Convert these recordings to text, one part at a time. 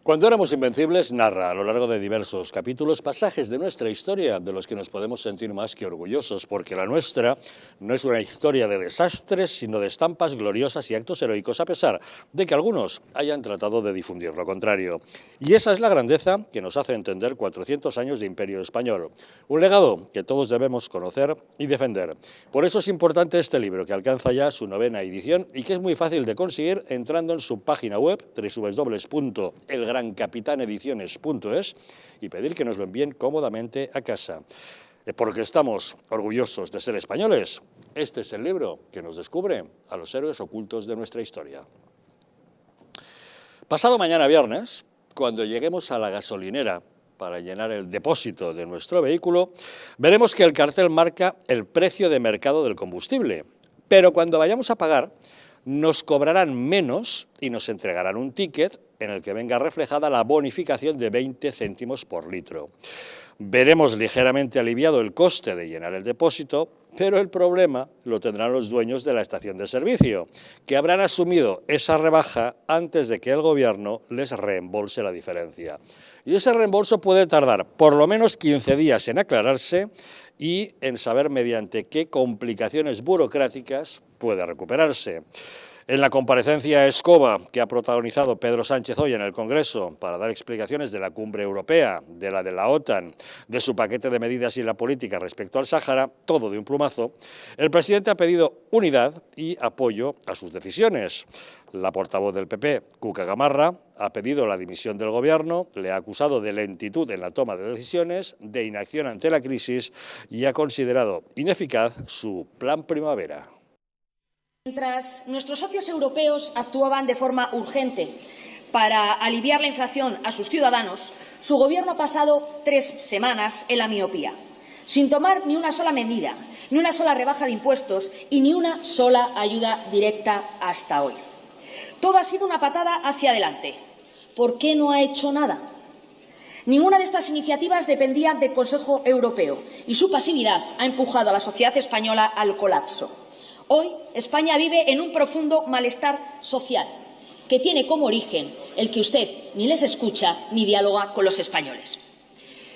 Cuando éramos invencibles narra a lo largo de diversos capítulos pasajes de nuestra historia de los que nos podemos sentir más que orgullosos, porque la nuestra no es una historia de desastres, sino de estampas gloriosas y actos heroicos, a pesar de que algunos hayan tratado de difundir lo contrario. Y esa es la grandeza que nos hace entender 400 años de imperio español, un legado que todos debemos conocer y defender. Por eso es importante este libro, que alcanza ya su 9ª edición y que es muy fácil de conseguir entrando en su página web www.elgrancapitanediciones.es y pedir que nos lo envíen cómodamente a casa. Porque estamos orgullosos de ser españoles, este es el libro que nos descubre a los héroes ocultos de nuestra historia. Pasado mañana viernes, cuando lleguemos a la gasolinera para llenar el depósito de nuestro vehículo, veremos que el cartel marca el precio de mercado del combustible, pero cuando vayamos a pagar nos cobrarán menos y nos entregarán un ticket en el que venga reflejada la bonificación de 20 céntimos por litro. Veremos ligeramente aliviado el coste de llenar el depósito, pero el problema lo tendrán los dueños de la estación de servicio, que habrán asumido esa rebaja antes de que el gobierno les reembolse la diferencia. Y ese reembolso puede tardar por lo menos 15 días en aclararse y en saber mediante qué complicaciones burocráticas puede recuperarse. En la comparecencia escoba que ha protagonizado Pedro Sánchez hoy en el Congreso para dar explicaciones de la cumbre europea, de la OTAN, de su paquete de medidas y la política respecto al Sáhara, todo de un plumazo, el presidente ha pedido unidad y apoyo a sus decisiones. La portavoz del PP, Cuca Gamarra, ha pedido la dimisión del gobierno, le ha acusado de lentitud en la toma de decisiones, de inacción ante la crisis y ha considerado ineficaz su Plan Primavera. Mientras nuestros socios europeos actuaban de forma urgente para aliviar la inflación a sus ciudadanos, su Gobierno ha pasado 3 semanas en la miopía, sin tomar ni una sola medida, ni una sola rebaja de impuestos y ni una sola ayuda directa hasta hoy. Todo ha sido una patada hacia adelante. ¿Por qué no ha hecho nada? Ninguna de estas iniciativas dependía del Consejo Europeo y su pasividad ha empujado a la sociedad española al colapso. Hoy España vive en un profundo malestar social que tiene como origen el que usted ni les escucha ni dialoga con los españoles.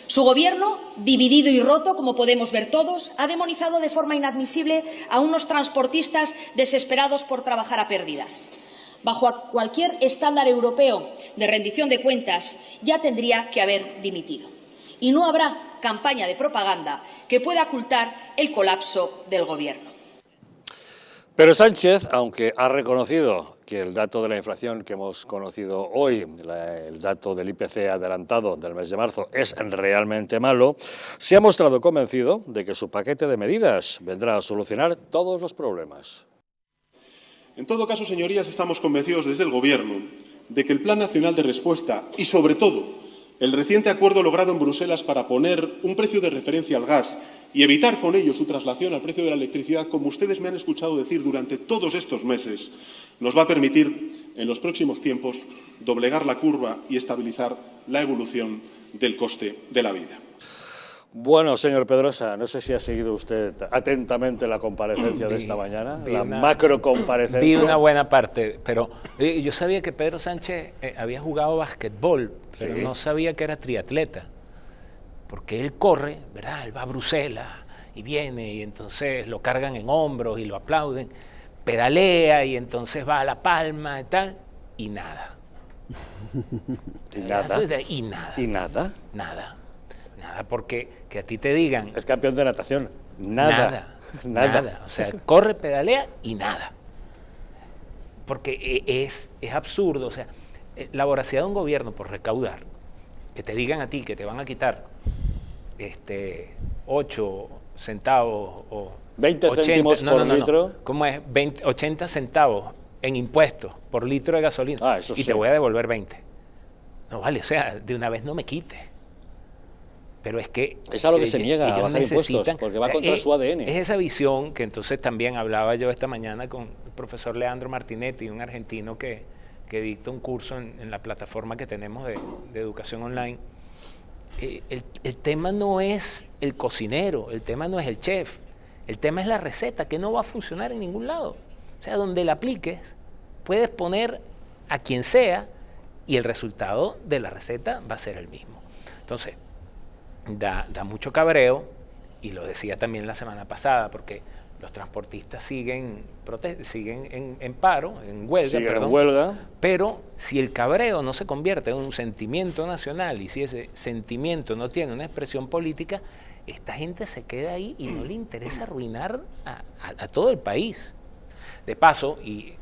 Su Gobierno, dividido y roto, como podemos ver todos, ha demonizado de forma inadmisible a unos transportistas desesperados por trabajar a pérdidas. Bajo cualquier estándar europeo de rendición de cuentas, ya tendría que haber dimitido. Y no habrá campaña de propaganda que pueda ocultar el colapso del Gobierno. Pero Sánchez, aunque ha reconocido que el dato de la inflación que hemos conocido hoy, el dato del IPC adelantado del mes de marzo, es realmente malo, se ha mostrado convencido de que su paquete de medidas vendrá a solucionar todos los problemas. En todo caso, señorías, estamos convencidos desde el Gobierno de que el Plan Nacional de Respuesta y, sobre todo, el reciente acuerdo logrado en Bruselas para poner un precio de referencia al gas y evitar con ello su traslación al precio de la electricidad, como ustedes me han escuchado decir durante todos estos meses, nos va a permitir en los próximos tiempos doblegar la curva y estabilizar la evolución del coste de la vida. Bueno, señor Pedrosa, no sé si ha seguido usted atentamente la comparecencia de esta mañana, macro comparecencia. Vi una buena parte, pero yo sabía que Pedro Sánchez había jugado basquetbol, pero no sabía que era triatleta. Porque él corre, ¿verdad? Él va a Bruselas y viene y entonces lo cargan en hombros y lo aplauden, pedalea y entonces va a La Palma y tal, y nada. ¿Y nada? Y nada. ¿Y nada? Nada. Nada, porque que a ti te digan... Es campeón de natación. Nada. Nada. O sea, corre, pedalea y nada. Porque es absurdo. O sea, la voracidad de un gobierno por recaudar, que te digan a ti que te van a quitar 8 centavos o 20 80 céntimos por litro. ¿Cómo es? 80 centavos en impuestos por litro de gasolina. Eso y sí. te voy a devolver 20. No vale, o sea, de una vez no me quites. Pero es que... Es a lo que se niega a bajar impuestos, porque va contra su ADN. Es esa visión que entonces también hablaba yo esta mañana con el profesor Leandro Martinetti, un argentino que dicta un curso en la plataforma que tenemos de educación online. El tema no es el cocinero, el tema no es el chef, el tema es la receta, que no va a funcionar en ningún lado. O sea, donde la apliques, puedes poner a quien sea y el resultado de la receta va a ser el mismo. Entonces, da mucho cabreo, y lo decía también la semana pasada, porque los transportistas siguen en paro, en huelga, pero si el cabreo no se convierte en un sentimiento nacional y si ese sentimiento no tiene una expresión política, esta gente se queda ahí y no le interesa arruinar a todo el país. De paso, y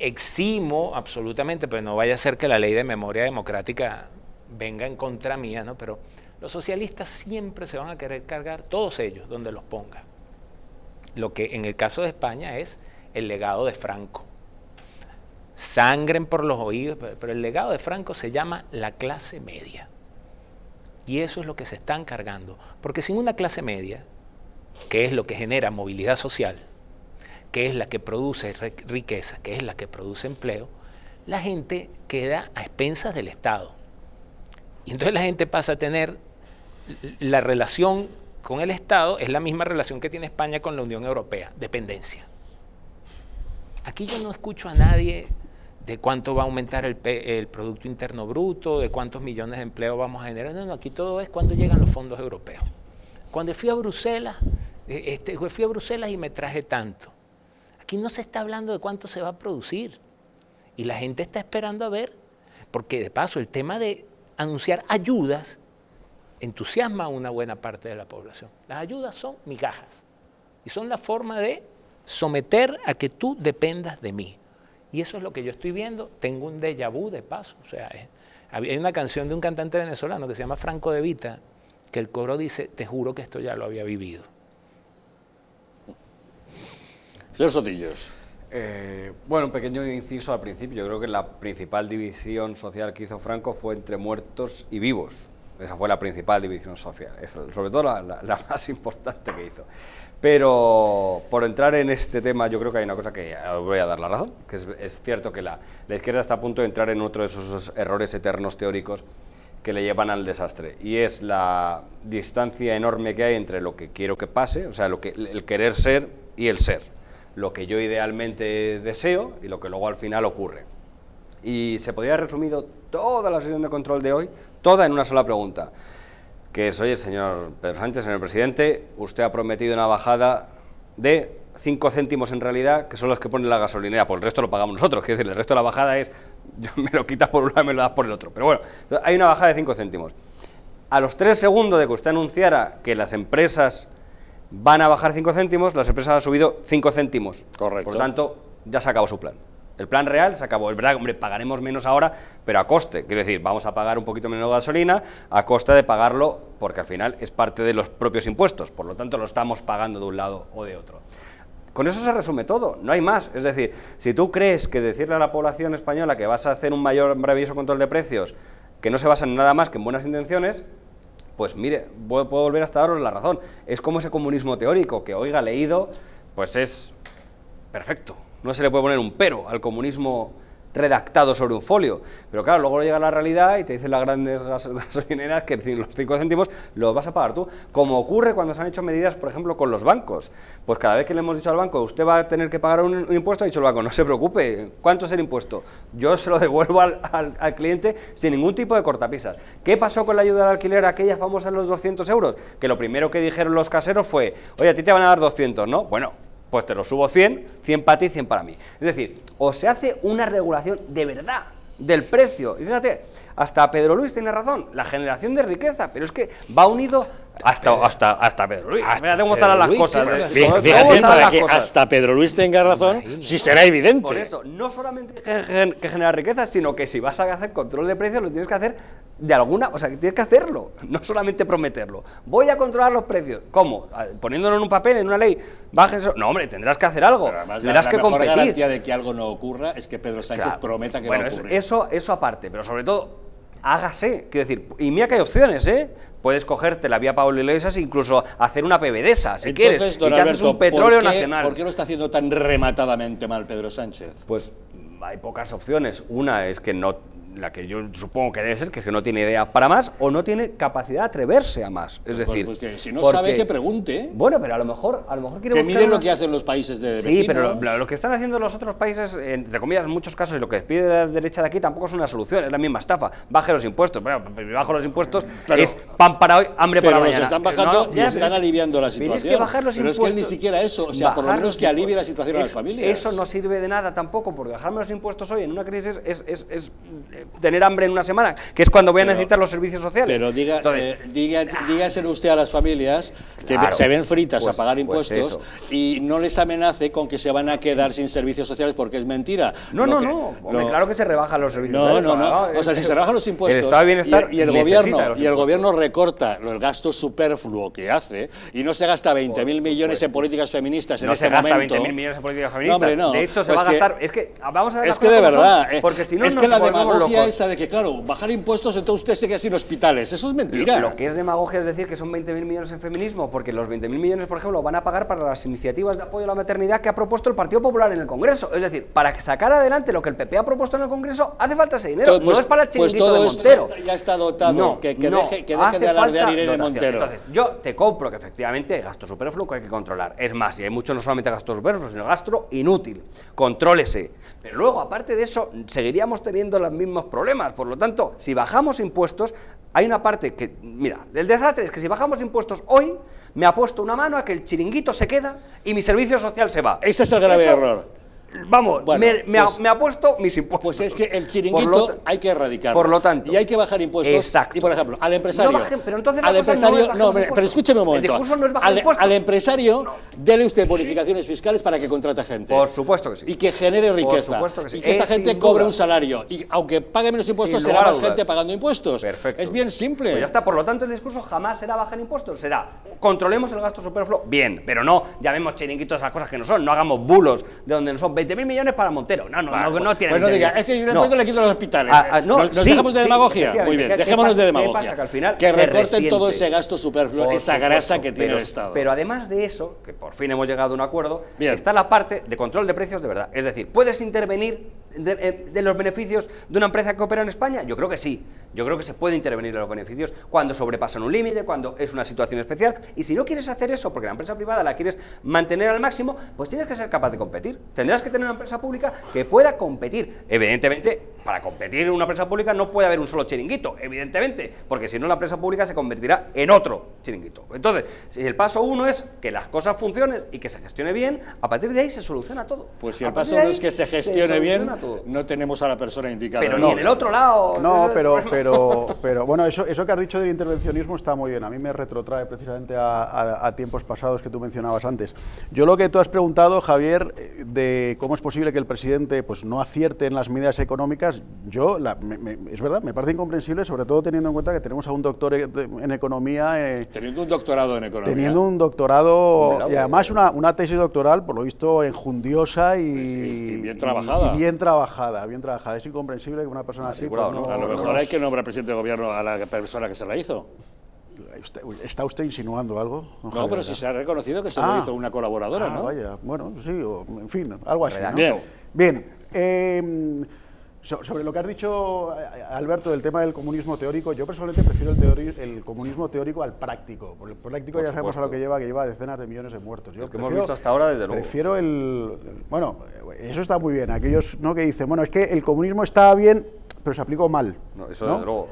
eximo absolutamente, pero no vaya a ser que la ley de memoria democrática venga en contra mía, ¿no? Pero los socialistas siempre se van a querer cargar, todos ellos, donde los pongan. Lo que en el caso de España es el legado de Franco. Sangren por los oídos, pero el legado de Franco se llama la clase media. Y eso es lo que se están cargando. Porque sin una clase media, que es lo que genera movilidad social, que es la que produce riqueza, que es la que produce empleo, la gente queda a expensas del Estado. Y entonces la gente pasa a tener la relación con el Estado, es la misma relación que tiene España con la Unión Europea, dependencia. Aquí yo no escucho a nadie de cuánto va a aumentar el Producto Interno Bruto, de cuántos millones de empleos vamos a generar. No, aquí todo es cuando llegan los fondos europeos. Cuando fui a Bruselas, y me traje tanto. Aquí no se está hablando de cuánto se va a producir. Y la gente está esperando a ver, porque de paso el tema de anunciar ayudas entusiasma a una buena parte de la población. Las ayudas son migajas y son la forma de someter a que tú dependas de mí. Y eso es lo que yo estoy viendo. Tengo un déjà vu de paso. O sea, hay una canción de un cantante venezolano que se llama Franco De Vita, que el coro dice, te juro que esto ya lo había vivido. Señor Sotillos. Bueno, un pequeño inciso al principio. Yo creo que la principal división social que hizo Franco fue entre muertos y vivos. Esa fue la principal división social, sobre todo la más importante que hizo. Pero por entrar en este tema, yo creo que hay una cosa que os voy a dar la razón, que es cierto que la izquierda está a punto de entrar en otro de esos errores eternos teóricos que le llevan al desastre, y es la distancia enorme que hay entre lo que quiero que pase, o sea, el querer ser y el ser, lo que yo idealmente deseo y lo que luego al final ocurre. Y se podría haber resumido toda la sesión de control de hoy, toda en una sola pregunta, que es, oye, señor Pedro Sánchez, señor presidente, usted ha prometido una bajada de 5 céntimos en realidad, que son los que pone la gasolinera, por el resto lo pagamos nosotros, quiero decir, el resto de la bajada es, me lo quitas por un lado y me lo das por el otro, pero bueno, hay una bajada de 5 céntimos. A los 3 segundos de que usted anunciara que las empresas van a bajar 5 céntimos, las empresas han subido 5 céntimos. Correcto. Por lo tanto, ya se acabó su plan. El plan real se acabó. Es verdad, hombre, pagaremos menos ahora, pero a coste. Quiero decir, vamos a pagar un poquito menos de gasolina a costa de pagarlo, porque al final es parte de los propios impuestos. Por lo tanto, lo estamos pagando de un lado o de otro. Con eso se resume todo, no hay más. Es decir, si tú crees que decirle a la población española que vas a hacer un maravilloso control de precios, que no se basa en nada más que en buenas intenciones, pues mire, puedo volver hasta daros la razón. Es como ese comunismo teórico que, oiga, leído, pues es perfecto. No se le puede poner un pero al comunismo redactado sobre un folio. Pero claro, luego llega la realidad y te dicen las grandes gasolineras que los 5 céntimos los vas a pagar tú. Como ocurre cuando se han hecho medidas, por ejemplo, con los bancos. Pues cada vez que le hemos dicho al banco, usted va a tener que pagar un impuesto, ha dicho el banco, no se preocupe, ¿cuánto es el impuesto? Yo se lo devuelvo al cliente sin ningún tipo de cortapisas. ¿Qué pasó con la ayuda al alquiler, aquella famosa en los 200 euros? Que lo primero que dijeron los caseros fue, oye, a ti te van a dar 200, ¿no? Bueno, pues te lo subo 100 para ti, 100 para mí. Es decir, o se hace una regulación de verdad del precio, y fíjate, hasta Pedro Luis tiene razón, la generación de riqueza, pero es que va unido hasta Pedro Luis. Fíjate cómo están las cosas. Fíjate, para que hasta Pedro Luis tenga razón, si será evidente. Por eso, no solamente que generar riqueza, sino que si vas a hacer control de precios, lo tienes que hacer de alguna, o sea, que tienes que hacerlo, no solamente prometerlo. Voy a controlar los precios. ¿Cómo? Poniéndolo en un papel, en una ley. Bajes. No, hombre, tendrás que hacer algo. Tendrás que competir. La mejor garantía de que algo no ocurra es que Pedro Sánchez prometa que va a ocurrir. Eso aparte, pero sobre todo, hágase. Quiero decir, y mira que hay opciones, ¿eh? Puedes cogerte la vía Pablo Iglesias e incluso hacer una PBDesa, si quieres. Don y te haces Alberto, un petróleo nacional. ¿Por qué lo está haciendo tan rematadamente mal Pedro Sánchez? Pues hay pocas opciones. Una es que no la que yo supongo que debe ser, que es que no tiene idea para más o no tiene capacidad de atreverse a más. Es decir, pues que si no sabe, que pregunte. Bueno, pero a lo mejor quiere que buscar miren lo que hacen los países de vecinos. Sí, pero lo que están haciendo los otros países, entre comillas, en muchos casos, y lo que pide la derecha de aquí tampoco es una solución, es la misma estafa. Baje los impuestos. Bueno, bajo los impuestos es pan para hoy, hambre para mañana. Pero los están bajando y están aliviando la situación. Pero es que bajar los impuestos, es que ni siquiera eso, o sea, por lo menos que alivie la situación a las familias. Eso no sirve de nada tampoco, porque bajarme los impuestos hoy en una crisis es tener hambre en una semana, que es cuando voy a necesitar los servicios sociales. Pero dígaselo usted a las familias que se ven fritas a pagar impuestos y no les amenace con que se van a quedar sin servicios sociales, porque es mentira. Claro que se rebajan los servicios sociales. O sea, si se rebajan los impuestos el estado de bienestar y el gobierno recorta el gasto superfluo que hace y no se gasta 20.000 millones en políticas feministas en este momento. No se gasta 20.000 millones en políticas feministas. No, hombre, no. De hecho, se va a gastar. Es que vamos a ver. Es que de verdad. Porque si no, es que la demagogia esa de que, claro, bajar impuestos, entonces usted se queda sin hospitales. Eso es mentira. Lo que es demagogia es decir que son 20.000 millones en feminismo, porque los 20.000 millones, por ejemplo, van a pagar para las iniciativas de apoyo a la maternidad que ha propuesto el Partido Popular en el Congreso. Es decir, para sacar adelante lo que el PP ha propuesto en el Congreso, hace falta ese dinero. No es para el chiringuito de Montero. Ya está dotado. Que deje de alardear Irene Montero. Entonces, yo te compro que efectivamente hay gasto superfluo que hay que controlar. Es más, y hay mucho no solamente gasto superfluo, sino gasto inútil. Contrólese. Pero luego, aparte de eso, seguiríamos teniendo los mismos problemas. Por lo tanto, si bajamos impuestos, hay una parte que, mira, el desastre es que si bajamos impuestos hoy, me ha puesto una mano a que el chiringuito se queda y mi servicio social se va. Ese es el grave error. Vamos, bueno, me ha puesto mis impuestos. Pues es que el chiringuito hay que erradicarlo. Por lo tanto. Y hay que bajar impuestos. Exacto. Y, por ejemplo, al empresario. No bajen, pero entonces al empresario. Pero escúcheme un momento. El discurso no es bajar impuestos. Al empresario, dele usted bonificaciones fiscales para que contrate gente. Por supuesto que sí. Y que genere riqueza. Por supuesto que sí. Y que esa gente cobre un salario. Y aunque pague menos impuestos, será más gente pagando impuestos. Perfecto. Es bien simple. Pues ya está. Por lo tanto, el discurso jamás será bajar impuestos. Será controlemos el gasto superfluo. Bien. Pero no llamemos chiringuitos a las cosas que no son. No hagamos bulos de donde no son 20.000 millones para Montero. No tiene. Pues no diga, es que yo le quito los hospitales. ¿Nos dejamos de demagogia? Muy bien, dejémonos de demagogia. ¿Qué pasa? Que al final que recorten todo ese gasto superfluo, esa grasa que tiene el Estado. Pero además de eso, que por fin hemos llegado a un acuerdo, bien, está la parte de control de precios de verdad. Es decir, ¿puedes intervenir de los beneficios de una empresa que opera en España? Yo creo que sí. Yo creo que se puede intervenir en los beneficios cuando sobrepasan un límite, cuando es una situación especial. Y si no quieres hacer eso, porque la empresa privada la quieres mantener al máximo, pues tienes que ser capaz de competir. Tendrás que tener una empresa pública que pueda competir. Evidentemente, para competir en una empresa pública no puede haber un solo chiringuito, evidentemente, porque si no la empresa pública se convertirá en otro chiringuito. Entonces, si el paso uno es que las cosas funcionen y que se gestione bien, a partir de ahí se soluciona todo. Pues si el paso uno es que se gestione bien, no tenemos a la persona indicada. Pero ni en el otro lado. No, pero bueno, eso que has dicho del intervencionismo está muy bien. A mí me retrotrae precisamente a tiempos pasados que tú mencionabas antes. Yo lo que tú has preguntado, Javier, de cómo es posible que el presidente pues no acierte en las medidas económicas, es verdad, me parece incomprensible, sobre todo teniendo en cuenta que tenemos a un doctor en economía. Teniendo un doctorado en economía. Teniendo un doctorado y además una tesis doctoral, por lo visto, enjundiosa y bien trabajada. Bien trabajada. Es incomprensible que una persona así... Pues, a lo mejor hay que nombrar presidente de gobierno a la persona que se la hizo. ¿Está usted insinuando algo? No, pero si se ha reconocido que se lo hizo una colaboradora, ¿no? Vaya, bueno, sí, en fin, algo así, ¿no? Bien. Sobre lo que has dicho, Alberto, del tema del comunismo teórico, yo personalmente prefiero el comunismo teórico al práctico. Porque el práctico ya sabemos a lo que lleva decenas de millones de muertos. Lo que hemos visto hasta ahora, desde luego. Prefiero bueno, eso está muy bien. Aquellos que dicen, bueno, es que el comunismo está bien, pero se aplicó mal. No, eso desde luego.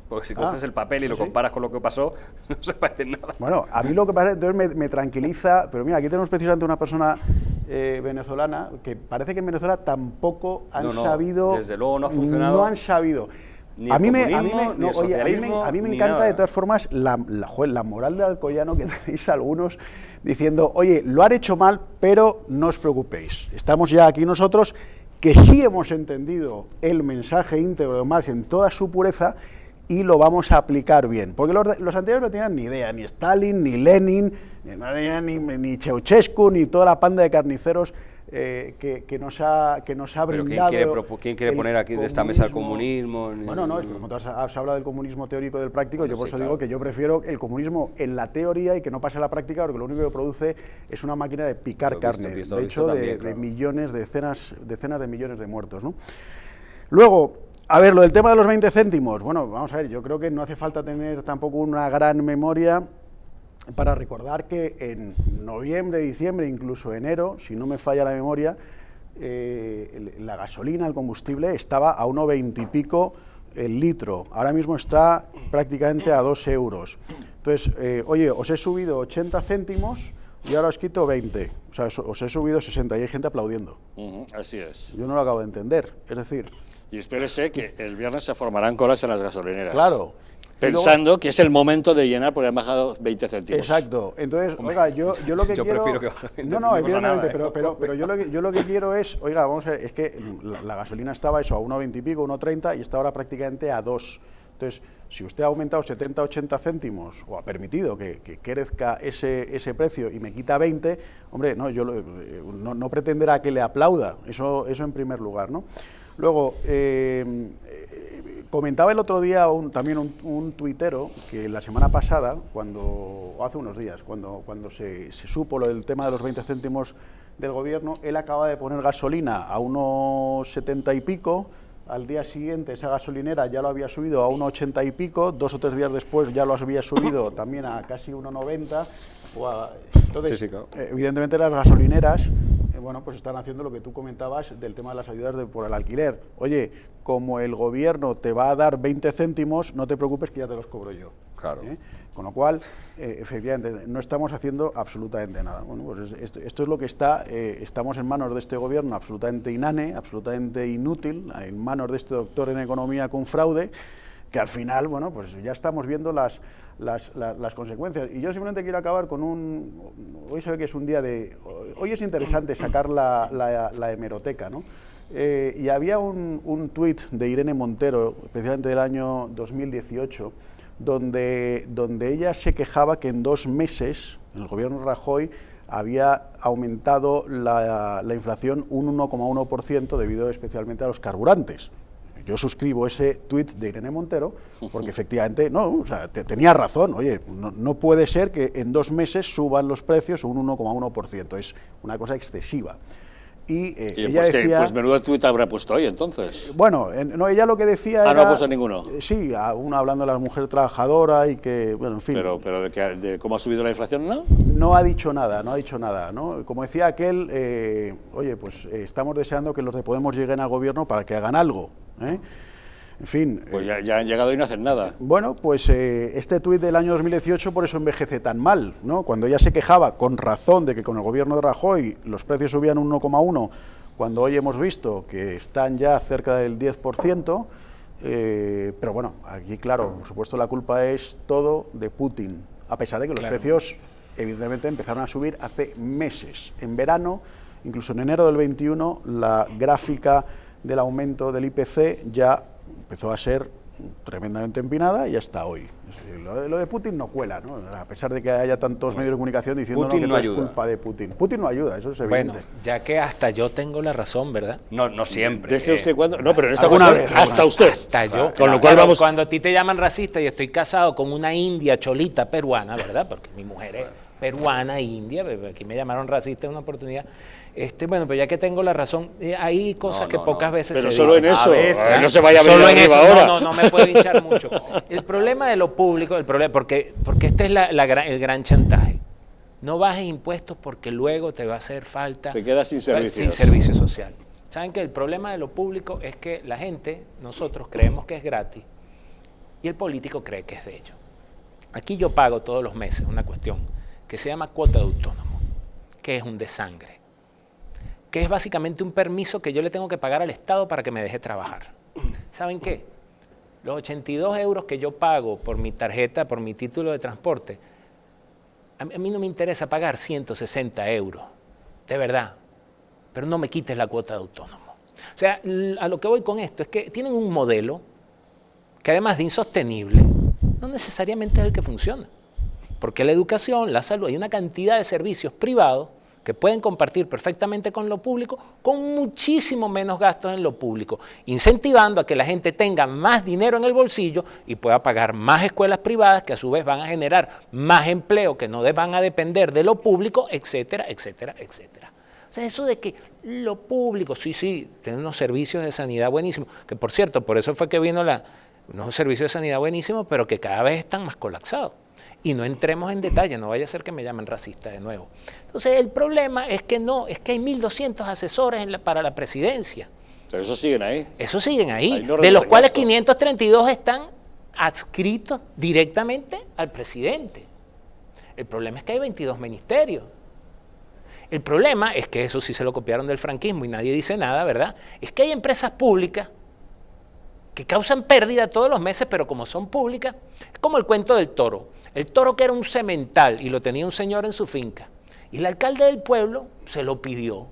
Porque si coges el papel y lo comparas con lo que pasó, no se parece en nada. Bueno, a mí lo que pasa entonces me tranquiliza, pero mira, aquí tenemos precisamente una persona venezolana que parece que en Venezuela tampoco han sabido... Desde luego no ha funcionado. No han sabido. Ni el comunismo, ni el socialismo, a mí me ni encanta nada. De todas formas la moral de Alcoyano que tenéis algunos diciendo, oye, lo han hecho mal, pero no os preocupéis. Estamos ya aquí nosotros que sí hemos entendido el mensaje íntegro de Marx en toda su pureza y lo vamos a aplicar bien. Porque los anteriores no tenían ni idea, ni Stalin, ni Lenin, ni Ceausescu, ni toda la panda de carniceros que nos ha brindado. ¿Pero quién quiere poner aquí de esta mesa el comunismo? Bueno, no, es que como tú has hablado del comunismo teórico y del práctico, yo por eso digo que yo prefiero el comunismo en la teoría y que no pase a la práctica, porque lo único que produce es una máquina de picar carne, de hecho, de millones, decenas de millones de muertos, ¿no? Luego, A ver, lo del tema de los 20 céntimos, bueno, vamos a ver, yo creo que no hace falta tener tampoco una gran memoria para recordar que en noviembre, diciembre, incluso enero, si no me falla la memoria, la gasolina, el combustible, estaba a 1,20 y pico el litro. Ahora mismo está prácticamente a 2 euros. Entonces, oye, os he subido 80 céntimos y ahora os quito 20. O sea, os he subido 60 y hay gente aplaudiendo. Así es. Yo no lo acabo de entender. Es decir... Y espérese que el viernes se formarán colas en las gasolineras. Claro. Pensando que es el momento de llenar porque han bajado 20 céntimos. Exacto. Entonces, oiga, yo lo que yo quiero... prefiero que baje 20 No, céntimos a nada, evidentemente, pero yo lo que quiero es... Oiga, vamos a ver, es que la gasolina estaba eso a 1,20 y pico, 1,30 y está ahora prácticamente a 2. Entonces, si usted ha aumentado 70, 80 céntimos o ha permitido que crezca ese precio y me quita 20, hombre, no, yo no pretenderá que le aplauda, eso en primer lugar, ¿no? Luego, comentaba el otro día también un tuitero que la semana pasada, o hace unos días, cuando se supo lo del tema de los 20 céntimos del gobierno, él acaba de poner gasolina a unos 70 y pico, al día siguiente esa gasolinera ya lo había subido a 1,80 y pico, 2 o 3 días después ya lo había subido también a casi 1,90. Entonces, sí, claro. Evidentemente las gasolineras, bueno, pues están haciendo lo que tú comentabas del tema de las ayudas por el alquiler. Oye, como el gobierno te va a dar 20 céntimos, no te preocupes que ya te los cobro yo. Claro. Con lo cual, efectivamente, no estamos haciendo absolutamente nada. Bueno, pues esto es lo que estamos en manos de este gobierno absolutamente inane, absolutamente inútil, en manos de este doctor en economía con fraude, que al final, bueno, pues ya estamos viendo las consecuencias. Y yo simplemente quiero acabar con hoy se ve que es un día hoy es interesante sacar la hemeroteca, ¿no? Y había un tuit de Irene Montero, especialmente del año 2018, donde ella se quejaba que en 2 meses el gobierno Rajoy había aumentado la inflación un 1,1% debido especialmente a los carburantes. Yo suscribo ese tuit de Irene Montero porque efectivamente, tenía razón. Oye, no puede ser que en 2 meses suban los precios un 1,1%. Es una cosa excesiva. Y ella pues decía... Pues menudo tuit habrá puesto hoy, entonces. Bueno, no, ella lo que decía era... no ha puesto ninguno. Sí, uno hablando de la mujer trabajadora y que, bueno, en fin... Pero de cómo ha subido la inflación, ¿no? No ha dicho nada, ¿no? Como decía aquel, oye, pues estamos deseando que los de Podemos lleguen al gobierno para que hagan algo, ¿eh? En fin... Pues ya han llegado y no hacen nada. Bueno, pues este tuit del año 2018 por eso envejece tan mal, ¿no? Cuando ella se quejaba, con razón, de que con el gobierno de Rajoy los precios subían un 1,1, cuando hoy hemos visto que están ya cerca del 10%, pero bueno, aquí claro, por supuesto la culpa es todo de Putin, a pesar de que los precios evidentemente empezaron a subir hace meses. En verano, incluso en enero del 21, la gráfica del aumento del IPC ya empezó a ser tremendamente empinada y hasta hoy. Es decir, lo de Putin no cuela, ¿no? A pesar de que haya tantos medios de comunicación diciendo que todo es culpa de Putin. Putin no ayuda, eso es evidente. Bueno, ya que hasta yo tengo la razón, ¿verdad? No siempre. ¿Desde usted cuándo? No, pero en esta ¿Alguna ocasión, vez? hasta usted. Hasta yo. Con lo cual vamos... Cuando a ti te llaman racista y estoy casado con una india cholita peruana, ¿verdad? Porque mi mujer es peruana, india, aquí me llamaron racista en una oportunidad. Bueno, pero ya que tengo la razón, hay cosas que pocas veces pero se solo dicen. en eso, Ver, no se vaya a venir solo en arriba eso, ahora. no me puedo hinchar mucho. El problema de lo público, porque este es el gran chantaje. No bajes impuestos porque luego te va a hacer falta... Te quedas sin servicios. Sin servicio social. ¿Saben qué? El problema de lo público es que la gente, nosotros creemos que es gratis y el político cree que es de ellos. Aquí yo pago todos los meses una cuestión que se llama cuota de autónomo, que es un desangre, que es básicamente un permiso que yo le tengo que pagar al Estado para que me deje trabajar. ¿Saben qué? Los 82 euros que yo pago por mi tarjeta, por mi título de transporte, a mí no me interesa pagar 160 euros, de verdad, pero no me quites la cuota de autónomo. O sea, a lo que voy con esto es que tienen un modelo que además de insostenible, no necesariamente es el que funciona. Porque la educación, la salud, hay una cantidad de servicios privados que pueden compartir perfectamente con lo público, con muchísimo menos gastos en lo público, incentivando a que la gente tenga más dinero en el bolsillo y pueda pagar más escuelas privadas que a su vez van a generar más empleo que no van a depender de lo público, etcétera, etcétera, etcétera. O O sea, eso de que lo público, sí, tiene unos servicios de sanidad buenísimos, que por cierto, por eso fue que vino unos servicios de sanidad buenísimos, pero que cada vez están más colapsados. Y no entremos en detalle, no vaya a ser que me llamen racista de nuevo. Entonces, el problema es que hay 1.200 asesores para la presidencia. Pero esos siguen ahí. Esos siguen ahí, no de los cuales gasto. 532 están adscritos directamente al presidente. El problema es que hay 22 ministerios. El problema es que eso sí se lo copiaron del franquismo y nadie dice nada, ¿verdad? Es que hay empresas públicas que causan pérdida todos los meses, pero como son públicas, es como el cuento del toro. El toro que era un semental y lo tenía un señor en su finca. Y el alcalde del pueblo se lo pidió.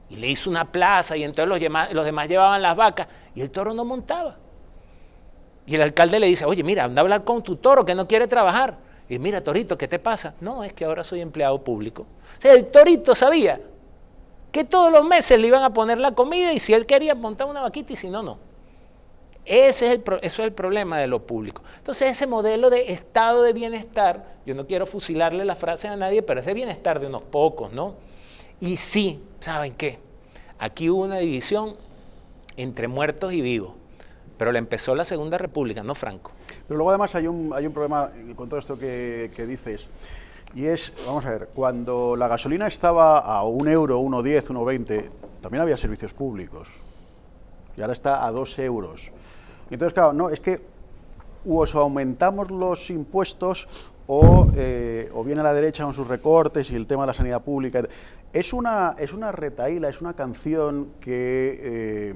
Y le hizo una plaza y entonces los demás llevaban las vacas y el toro no montaba. Y el alcalde le dice, oye, mira, anda a hablar con tu toro que no quiere trabajar. Y mira, torito, ¿qué te pasa? No, es que ahora soy empleado público. O sea, el torito sabía que todos los meses le iban a poner la comida y si él quería montar una vaquita y si no, no. Eso es el problema de lo público. Entonces, ese modelo de estado de bienestar, yo no quiero fusilarle la frase a nadie, pero es de bienestar de unos pocos, ¿no? Y sí, ¿saben qué? Aquí hubo una división entre muertos y vivos, pero la empezó la Segunda República, no Franco. Pero luego además hay un problema con todo esto que dices, y es, vamos a ver, cuando la gasolina estaba a 1 euro, 1,10, 1,20, también había servicios públicos, y ahora está a 2 euros. Entonces, claro, no, es que o aumentamos los impuestos o viene la derecha con sus recortes y el tema de la sanidad pública. Es una retahíla, es una canción que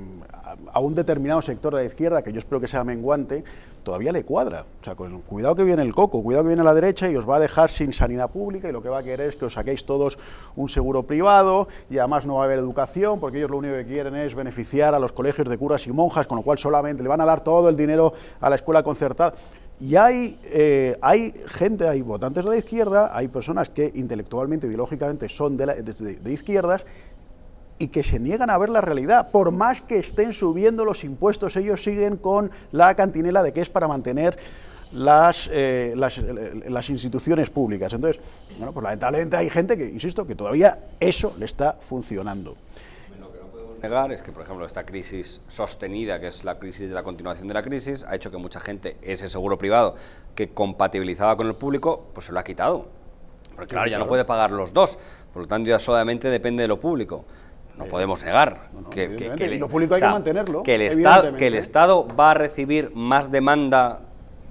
a un determinado sector de la izquierda, que yo espero que sea menguante, todavía le cuadra. O sea, cuidado que viene el coco, cuidado que viene la derecha y os va a dejar sin sanidad pública y lo que va a querer es que os saquéis todos un seguro privado y además no va a haber educación porque ellos lo único que quieren es beneficiar a los colegios de curas y monjas, con lo cual solamente le van a dar todo el dinero a la escuela concertada. Y hay gente, hay votantes de la izquierda, hay personas que intelectualmente, ideológicamente son de izquierdas y que se niegan a ver la realidad. Por más que estén subiendo los impuestos, ellos siguen con la cantinela de que es para mantener las instituciones públicas. Entonces, bueno, pues lamentablemente hay gente que, insisto, que todavía eso le está funcionando. Negar es que, por ejemplo, esta crisis sostenida, que es la crisis de la continuación de la crisis, ha hecho que mucha gente ese seguro privado que compatibilizaba con el público, pues se lo ha quitado. Porque claro, ya no puede pagar los dos, por lo tanto ya solamente depende de lo público. No podemos negar y lo público hay que mantenerlo. Que el Estado va a recibir más demanda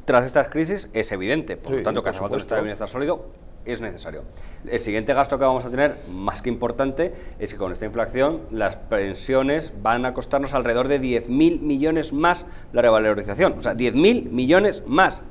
tras estas crisis es evidente, por lo tanto que hace falta un estado de bienestar sólido es necesario. El siguiente gasto que vamos a tener, más que importante, es que con esta inflación las pensiones van a costarnos alrededor de 10.000 millones más la revalorización, o sea, 10.000 millones más.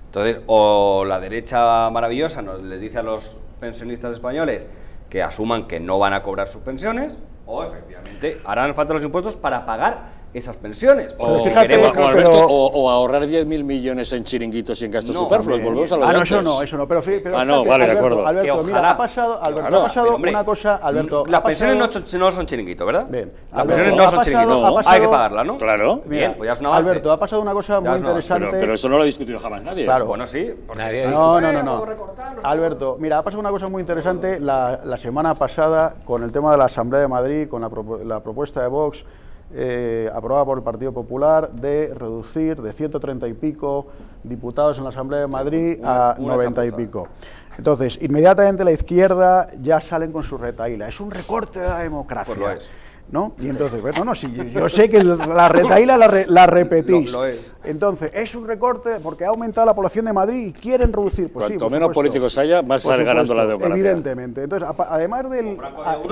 Entonces, o la derecha maravillosa les dice a los pensionistas españoles que asuman que no van a cobrar sus pensiones, o efectivamente harán falta los impuestos para pagar esas pensiones. O ahorrar 10.000 millones en chiringuitos y en gastos superfluos. Volvemos a lo de antes. Eso no, pero fíjate, vale, de acuerdo. Alberto, que ojalá. Mira, ha pasado una cosa, Alberto. Las pensiones no son chiringuito, ¿verdad? Bien. Las pensiones no son chiringuito, hay que pagarlas, ¿no? Claro. Bien, pues ya es un avance. Alberto, ha pasado una cosa muy interesante. Pero eso no lo ha discutido jamás nadie. Claro. Bueno, sí. Nadie No. Alberto, mira, ha pasado una cosa muy interesante la semana pasada con el tema de la Asamblea de Madrid, con la propuesta de Vox, aprobada por el Partido Popular, de reducir de 130 y pico diputados en la Asamblea de Madrid a 90 y pico. Entonces, inmediatamente la izquierda ya salen con su retahíla. Es un recorte de la democracia. Pues lo es. ¿No? Y entonces, bueno, sí, yo sé que la retahíla la repetís. Lo es. Entonces, es un recorte porque ha aumentado la población de Madrid y quieren reducir. Pues Cuanto sí, menos políticos haya, más sale ganando la democracia. Evidentemente. Entonces, además del...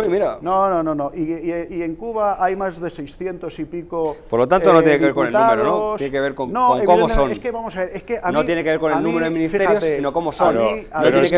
mira. No. Y en Cuba hay más de 600 y pico. Por lo tanto, no tiene que ver con el número, ¿no? Tiene que ver con cómo son. Es que vamos a ver, es que a mí, no tiene que ver con el número de ministerios, fíjate, sino cómo son. Pero es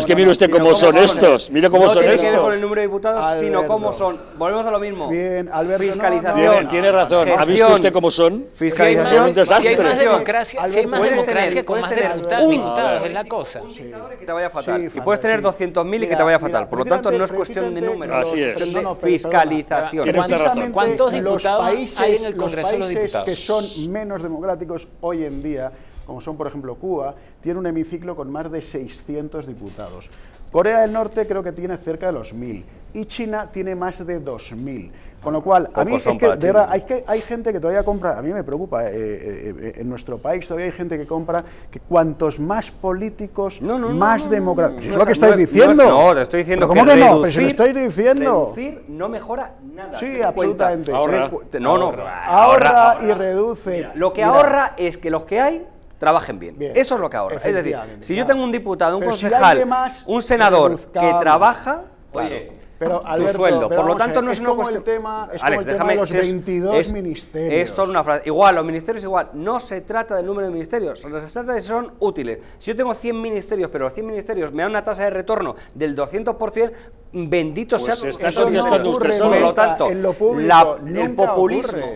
que mire usted cómo son estos. Mire cómo son estos. No tiene que ver con el número de diputados, sino cómo son. Volvemos a lo mismo. Bien, Alberto. Fiscalización. Tiene razón. ¿Ha visto usted cómo son? Fiscalización. Un desastre. Si hay más democracia, si hay más democracia con más diputados, diputados, es la cosa. Un dictador que te vaya fatal. Sí, Y puedes tener 200.000 y que te vaya fatal. Por lo tanto, no es pero cuestión de fíjate, números. Así es. Es cuestión de fiscalización. Tiene usted razón. ¿Cuántos diputados países, hay en el Congreso de los Diputados? Que son menos democráticos hoy en día, como son por ejemplo Cuba, tiene un hemiciclo con más de 600 diputados. Corea del Norte creo que tiene cerca de los 1000 y China tiene más de 2000. Con lo cual, a mí es que, de verdad, hay gente que todavía compra, a mí me preocupa, en nuestro país todavía hay gente que compra que cuantos más políticos, más democráticos. Es lo que estáis diciendo. No, te estoy diciendo que reducir, no, pero si lo estoy diciendo. Reducir no mejora nada. Sí, absolutamente. Ahorra y reduce. Mira, lo que ahorra es que los que hay trabajen bien. Eso es lo que ahorra. Es decir, si yo tengo un diputado, un concejal, un senador que trabaja, oye, pero, Alberto, tu sueldo. Por lo tanto, no es una cuestión. Alex, déjame, los 22 ministerios. Es solo una frase. Igual, los ministerios igual. No se trata del número de ministerios, se trata de si son útiles. Si yo tengo 100 ministerios, pero los 100 ministerios me dan una tasa de retorno del 200%, bendito sea se está contestando usted solo. Por lo tanto, en lo público,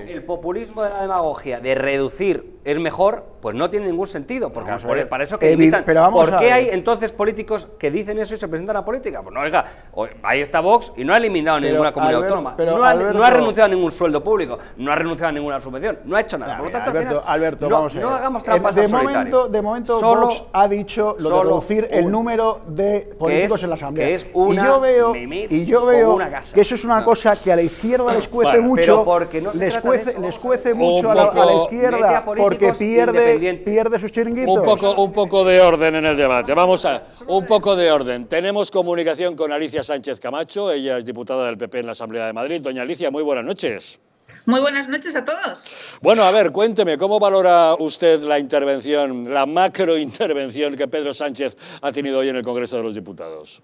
el populismo de la demagogia de reducir es mejor, pues no tiene ningún sentido, porque para eso que limitan. ¿Por qué hay entonces políticos que dicen eso y se presentan a la política? Pues no, oiga, ahí está Vox y no ha eliminado ninguna comunidad autónoma, no ha renunciado a ningún sueldo público, no ha renunciado a ninguna subvención, no ha hecho nada. Por lo tanto, Alberto, no hagamos trampas al solitario. De momento Vox ha dicho lo de reducir el número de políticos en la Asamblea. Que es una y yo veo que eso es una cosa que a la izquierda les cuece mucho, les cuece mucho a la izquierda, porque pierde sus chiringuitos. Un poco de orden en el debate. Vamos a un poco de orden. Tenemos comunicación con Alicia Sánchez Camacho, ella es diputada del PP en la Asamblea de Madrid. Doña Alicia, muy buenas noches. Muy buenas noches a todos. Bueno, a ver, cuénteme, ¿cómo valora usted la intervención, la macrointervención que Pedro Sánchez ha tenido hoy en el Congreso de los Diputados?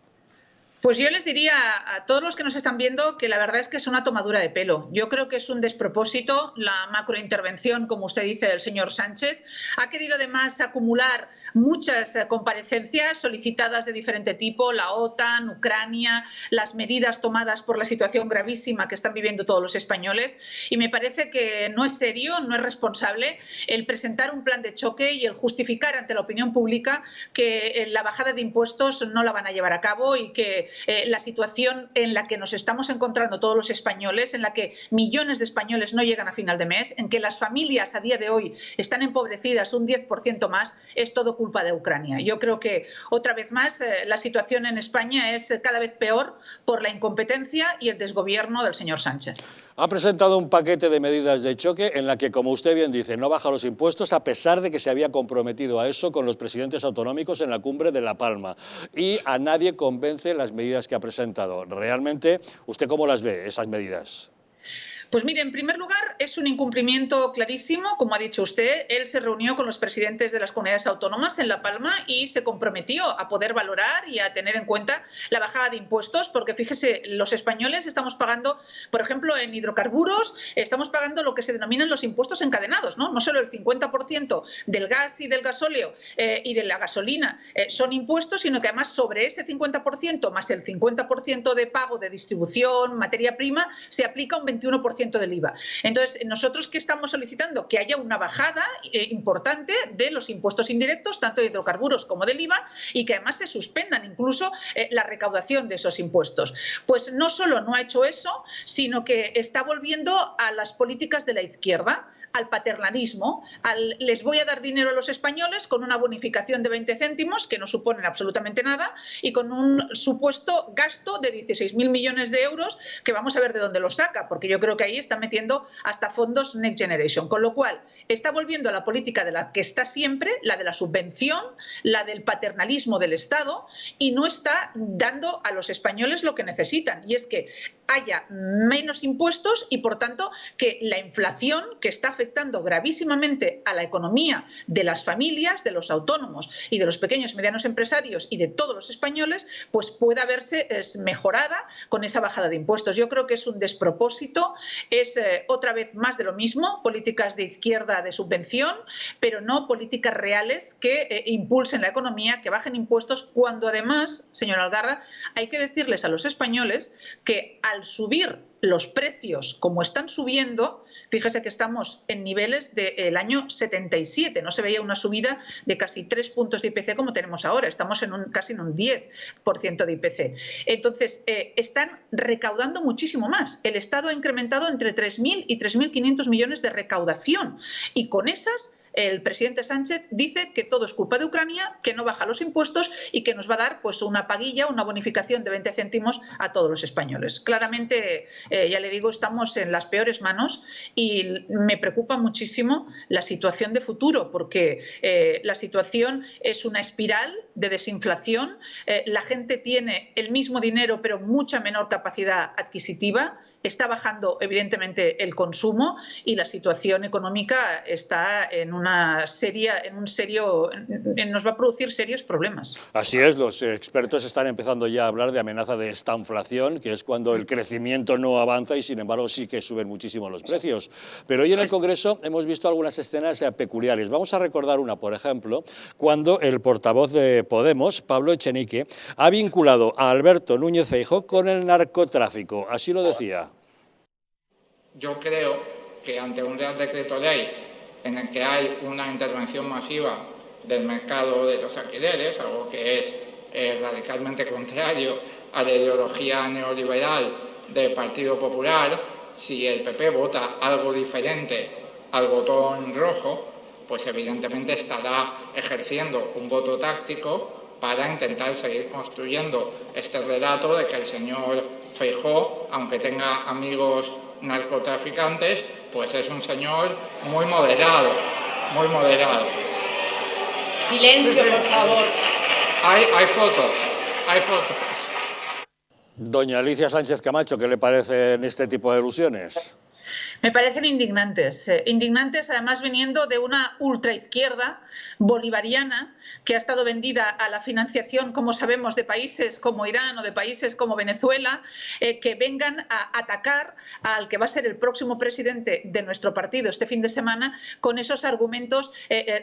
Pues yo les diría a todos los que nos están viendo que la verdad es que es una tomadura de pelo. Yo creo que es un despropósito la macrointervención, como usted dice, del señor Sánchez. Ha querido además acumular muchas comparecencias solicitadas de diferente tipo, la OTAN, Ucrania, las medidas tomadas por la situación gravísima que están viviendo todos los españoles. Y me parece que no es serio, no es responsable el presentar un plan de choque y el justificar ante la opinión pública que la bajada de impuestos no la van a llevar a cabo y que la situación en la que nos estamos encontrando todos los españoles, en la que millones de españoles no llegan a final de mes, en que las familias a día de hoy están empobrecidas un 10% más, es todo culpa de Ucrania. Yo creo que, otra vez más, la situación en España es cada vez peor por la incompetencia y el desgobierno del señor Sánchez. Ha presentado un paquete de medidas de choque en la que, como usted bien dice, no baja los impuestos a pesar de que se había comprometido a eso con los presidentes autonómicos en la cumbre de La Palma. Y a nadie convence las medidas que ha presentado. Realmente, ¿usted cómo las ve, esas medidas? Pues mire, en primer lugar, es un incumplimiento clarísimo, como ha dicho usted. Él se reunió con los presidentes de las comunidades autónomas en La Palma y se comprometió a poder valorar y a tener en cuenta la bajada de impuestos, porque fíjese, los españoles estamos pagando, por ejemplo, en hidrocarburos, estamos pagando lo que se denominan los impuestos encadenados, ¿no? No solo el 50% del gas y del gasóleo y de la gasolina son impuestos, sino que además sobre ese 50% más el 50% de pago de distribución, materia prima, se aplica un 21% del IVA. Entonces, nosotros, ¿qué estamos solicitando? Que haya una bajada importante de los impuestos indirectos, tanto de hidrocarburos como del IVA, y que además se suspendan incluso la recaudación de esos impuestos. Pues no solo no ha hecho eso, sino que está volviendo a las políticas de la izquierda, al paternalismo, les voy a dar dinero a los españoles con una bonificación de 20 céntimos, que no suponen absolutamente nada, y con un supuesto gasto de 16.000 millones de euros, que vamos a ver de dónde los saca, porque yo creo que ahí está metiendo hasta fondos Next Generation. Con lo cual, está volviendo a la política de la que está siempre, la de la subvención, la del paternalismo del Estado, y no está dando a los españoles lo que necesitan, y es que haya menos impuestos y, por tanto, que la inflación, que está afectando gravísimamente a la economía de las familias, de los autónomos y de los pequeños y medianos empresarios y de todos los españoles, pues pueda verse mejorada con esa bajada de impuestos. Yo creo que es un despropósito, es otra vez más de lo mismo, políticas de izquierda de subvención, pero no políticas reales que impulsen la economía, que bajen impuestos, cuando además, señor Algarra, hay que decirles a los españoles que al subir los precios como están subiendo, fíjese que estamos en niveles del año 77, no se veía una subida de casi 3 puntos de IPC como tenemos ahora, estamos en casi en un 10% de IPC. Entonces, están recaudando muchísimo más. El Estado ha incrementado entre 3.000 y 3.500 millones de recaudación, y con esas el presidente Sánchez dice que todo es culpa de Ucrania, que no baja los impuestos y que nos va a dar pues una paguilla, una bonificación de 20 céntimos a todos los españoles. Claramente, ya le digo, estamos en las peores manos y me preocupa muchísimo la situación de futuro, porque la situación es una espiral de desinflación. La gente tiene el mismo dinero pero mucha menor capacidad adquisitiva. Está bajando, evidentemente, el consumo y la situación económica está en nos va a producir serios problemas. Así es, los expertos están empezando ya a hablar de amenaza de estanflación, que es cuando el crecimiento no avanza y, sin embargo, sí que suben muchísimo los precios. Pero hoy en el Congreso hemos visto algunas escenas peculiares. Vamos a recordar una, por ejemplo, cuando el portavoz de Podemos, Pablo Echenique, ha vinculado a Alberto Núñez Feijóo con el narcotráfico. Así lo decía. Yo creo que ante un Real Decreto Ley en el que hay una intervención masiva del mercado de los alquileres, algo que es radicalmente contrario a la ideología neoliberal del Partido Popular, si el PP vota algo diferente al botón rojo, pues evidentemente estará ejerciendo un voto táctico para intentar seguir construyendo este relato de que el señor Feijóo, aunque tenga amigos narcotraficantes, pues es un señor muy moderado, muy moderado. Silencio, por favor. Hay fotos, hay fotos. Doña Alicia Sánchez Camacho, ¿qué le parecen este tipo de alusiones? Me parecen indignantes, indignantes además viniendo de una ultraizquierda bolivariana que ha estado vendida a la financiación, como sabemos, de países como Irán o de países como Venezuela, que vengan a atacar al que va a ser el próximo presidente de nuestro partido este fin de semana con esos argumentos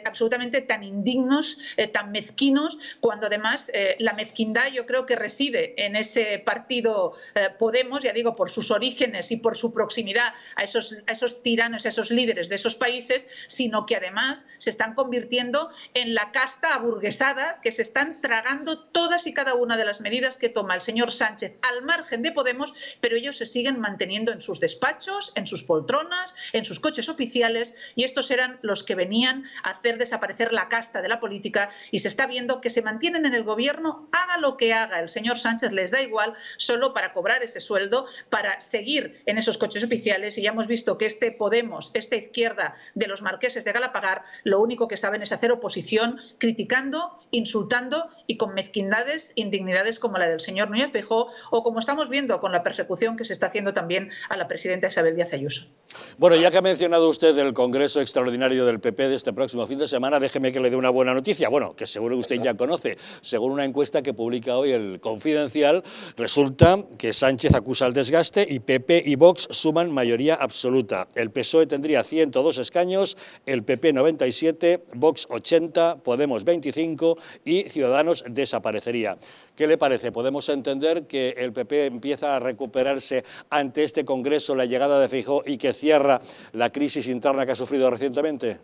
absolutamente tan indignos, tan mezquinos, cuando además la mezquindad yo creo que reside en ese partido Podemos, ya digo, por sus orígenes y por su proximidad a esos tiranos, a esos líderes de esos países, sino que además se están convirtiendo en la casta aburguesada que se están tragando todas y cada una de las medidas que toma el señor Sánchez al margen de Podemos, pero ellos se siguen manteniendo en sus despachos, en sus poltronas, en sus coches oficiales, y estos eran los que venían a hacer desaparecer la casta de la política, y se está viendo que se mantienen en el gobierno, haga lo que haga el señor Sánchez, les da igual, solo para cobrar ese sueldo, para seguir en esos coches oficiales. Y ya hemos visto que este Podemos, esta izquierda de los marqueses de Galapagar, lo único que saben es hacer oposición, criticando, insultando y con mezquindades, indignidades como la del señor Núñez Feijóo, o como estamos viendo con la persecución que se está haciendo también a la presidenta Isabel Díaz Ayuso. Bueno, ya que ha mencionado usted el Congreso Extraordinario del PP de este próximo fin de semana, déjeme que le dé una buena noticia, bueno, que seguro que usted ya conoce. Según una encuesta que publica hoy el Confidencial, resulta que Sánchez acusa al desgaste y PP y Vox suman mayoría absoluta. El PSOE tendría 102 escaños, el PP 97, Vox 80, Podemos 25 y Ciudadanos desaparecería. ¿Qué le parece? ¿Podemos entender que el PP empieza a recuperarse ante este Congreso, la llegada de Feijóo, y que cierra la crisis interna que ha sufrido recientemente?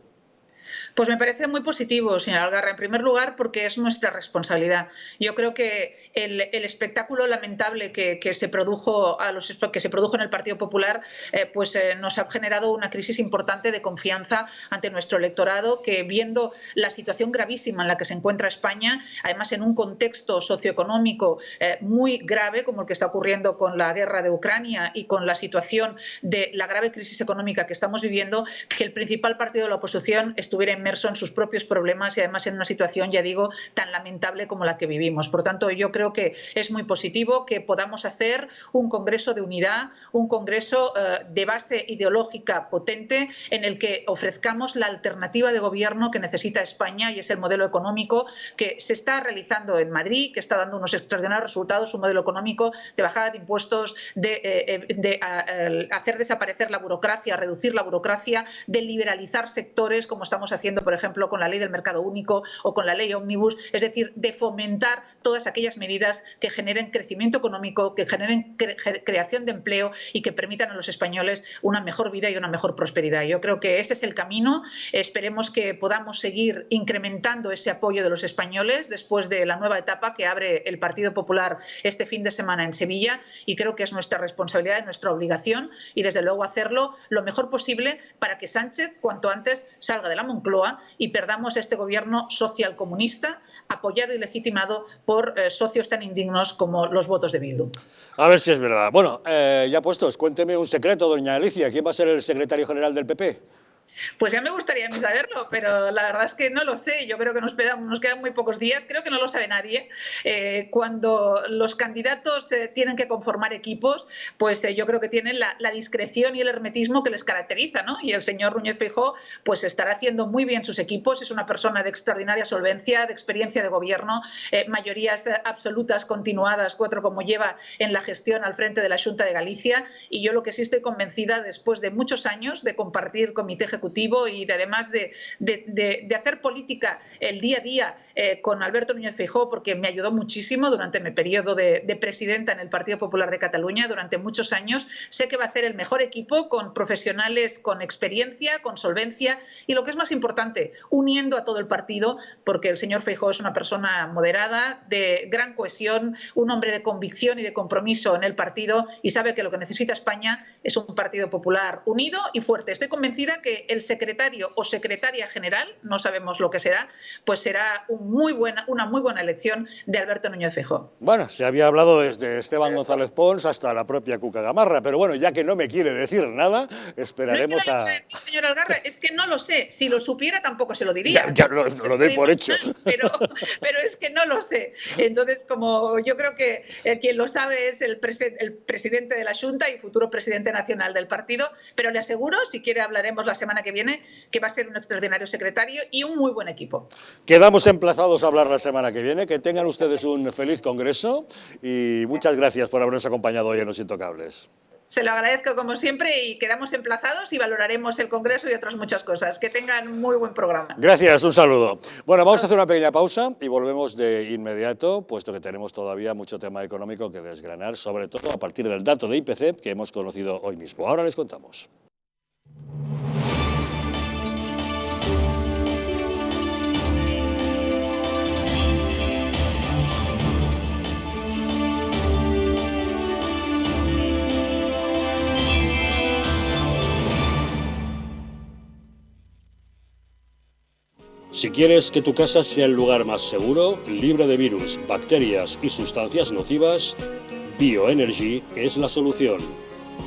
Pues me parece muy positivo, señora Algarra, en primer lugar porque es nuestra responsabilidad. Yo creo que el espectáculo lamentable que se produjo en el Partido Popular nos ha generado una crisis importante de confianza ante nuestro electorado, que viendo la situación gravísima en la que se encuentra España, además en un contexto socioeconómico muy grave como el que está ocurriendo con la guerra de Ucrania y con la situación de la grave crisis económica que estamos viviendo, que el principal partido de la oposición estuviera inmerso en sus propios problemas y además en una situación, ya digo, tan lamentable como la que vivimos. Por tanto, yo creo que es muy positivo que podamos hacer un congreso de unidad, un congreso de base ideológica potente en el que ofrezcamos la alternativa de gobierno que necesita España, y es el modelo económico que se está realizando en Madrid, que está dando unos extraordinarios resultados, un modelo económico de bajada de impuestos, de hacer desaparecer la burocracia, reducir la burocracia, de liberalizar sectores como estamos haciendo, por ejemplo, con la ley del mercado único o con la ley Omnibus, es decir, de fomentar todas aquellas medidas que generen crecimiento económico, que generen creación de empleo y que permitan a los españoles una mejor vida y una mejor prosperidad. Yo creo que ese es el camino. Esperemos que podamos seguir incrementando ese apoyo de los españoles después de la nueva etapa que abre el Partido Popular este fin de semana en Sevilla, y creo que es nuestra responsabilidad y nuestra obligación, y desde luego hacerlo lo mejor posible para que Sánchez cuanto antes salga de la Moncloa Moncloa y perdamos este gobierno socialcomunista apoyado y legitimado por socios tan indignos como los votos de Bildu. A ver si es verdad. Bueno, ya puestos, cuénteme un secreto, doña Alicia. ¿Quién va a ser el secretario general del PP? Pues ya me gustaría a mí saberlo, pero la verdad es que no lo sé. Yo creo que nos quedan muy pocos días. Creo que no lo sabe nadie. Cuando los candidatos tienen que conformar equipos, pues yo creo que tienen la discreción y el hermetismo que les caracteriza, ¿no? Y el señor Núñez Feijóo pues estará haciendo muy bien sus equipos. Es una persona de extraordinaria solvencia, de experiencia de gobierno, mayorías absolutas continuadas, 4 como lleva en la gestión al frente de la Xunta de Galicia. Y yo lo que sí estoy convencida, después de muchos años de compartir comité ejecutivo y además de hacer política el día a día con Alberto Núñez Feijóo, porque me ayudó muchísimo durante mi periodo de presidenta en el Partido Popular de Cataluña durante muchos años. Sé que va a hacer el mejor equipo con profesionales con experiencia, con solvencia y, lo que es más importante, uniendo a todo el partido, porque el señor Feijóo es una persona moderada, de gran cohesión, un hombre de convicción y de compromiso en el partido, y sabe que lo que necesita España es un Partido Popular unido y fuerte. Estoy convencida que el secretario o secretaria general, no sabemos lo que será, pues será una muy buena elección de Alberto Núñez Feijóo. Bueno, se había hablado desde Esteban González Pons hasta la propia Cuca Gamarra, pero bueno, ya que no me quiere decir nada, esperaremos no es que señor Algarra, es que no lo sé. Si lo supiera tampoco se lo diría. Ya lo doy por hecho. Pero es que no lo sé. Entonces, como yo creo que quien lo sabe es el presidente de la Xunta y futuro presidente nacional del partido, pero le aseguro, si quiere hablaremos la semana que viene, que va a ser un extraordinario secretario y un muy buen equipo. Quedamos emplazados a hablar la semana que viene. Que tengan ustedes un feliz congreso y muchas gracias por habernos acompañado hoy en Los Intocables. Se lo agradezco como siempre y quedamos emplazados y valoraremos el congreso y otras muchas cosas. Que tengan muy buen programa. Gracias, un saludo. Bueno, vamos a hacer una pequeña pausa y volvemos de inmediato, puesto que tenemos todavía mucho tema económico que desgranar, sobre todo a partir del dato de IPC que hemos conocido hoy mismo. Ahora les contamos. Si quieres que tu casa sea el lugar más seguro, libre de virus, bacterias y sustancias nocivas, Bioenergy es la solución.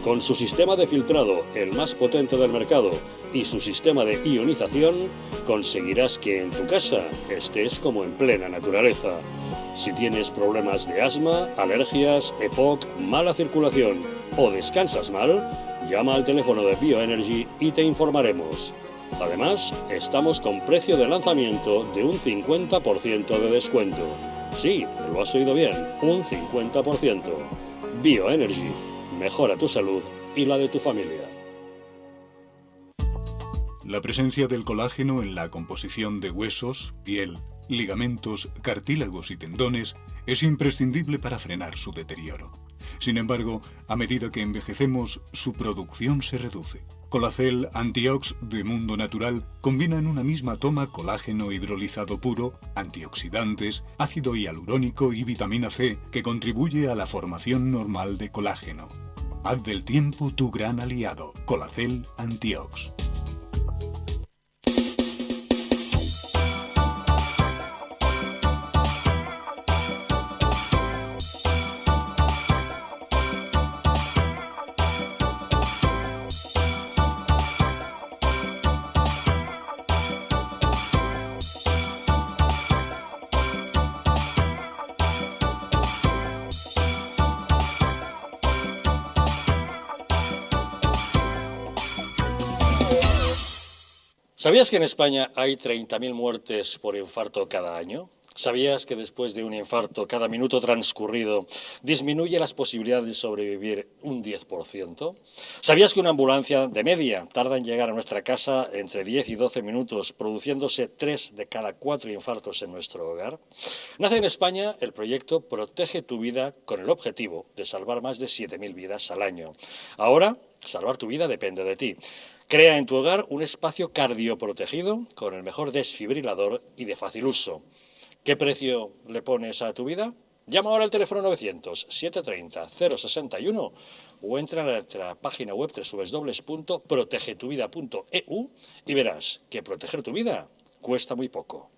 Con su sistema de filtrado, el más potente del mercado, y su sistema de ionización, conseguirás que en tu casa estés como en plena naturaleza. Si tienes problemas de asma, alergias, EPOC, mala circulación o descansas mal, llama al teléfono de Bioenergy y te informaremos. Además, estamos con precio de lanzamiento de un 50% de descuento. Sí, lo has oído bien, un 50%. Bioenergy, mejora tu salud y la de tu familia. La presencia del colágeno en la composición de huesos, piel, ligamentos, cartílagos y tendones es imprescindible para frenar su deterioro. Sin embargo, a medida que envejecemos, su producción se reduce. Colacel Antiox de Mundo Natural combina en una misma toma colágeno hidrolizado puro, antioxidantes, ácido hialurónico y vitamina C que contribuye a la formación normal de colágeno. Haz del tiempo tu gran aliado. Colacel Antiox. ¿Sabías que en España hay 30.000 muertes por infarto cada año? ¿Sabías que después de un infarto, cada minuto transcurrido disminuye las posibilidades de sobrevivir un 10%? ¿Sabías que una ambulancia de media tarda en llegar a nuestra casa entre 10 y 12 minutos, produciéndose 3 de cada 4 infartos en nuestro hogar? Nace en España el proyecto Protege tu vida con el objetivo de salvar más de 7.000 vidas al año. Ahora, salvar tu vida depende de ti. Crea en tu hogar un espacio cardioprotegido con el mejor desfibrilador y de fácil uso. ¿Qué precio le pones a tu vida? Llama ahora al teléfono 900-730-061 o entra en nuestra página web www.protegetuvida.eu y verás que proteger tu vida cuesta muy poco.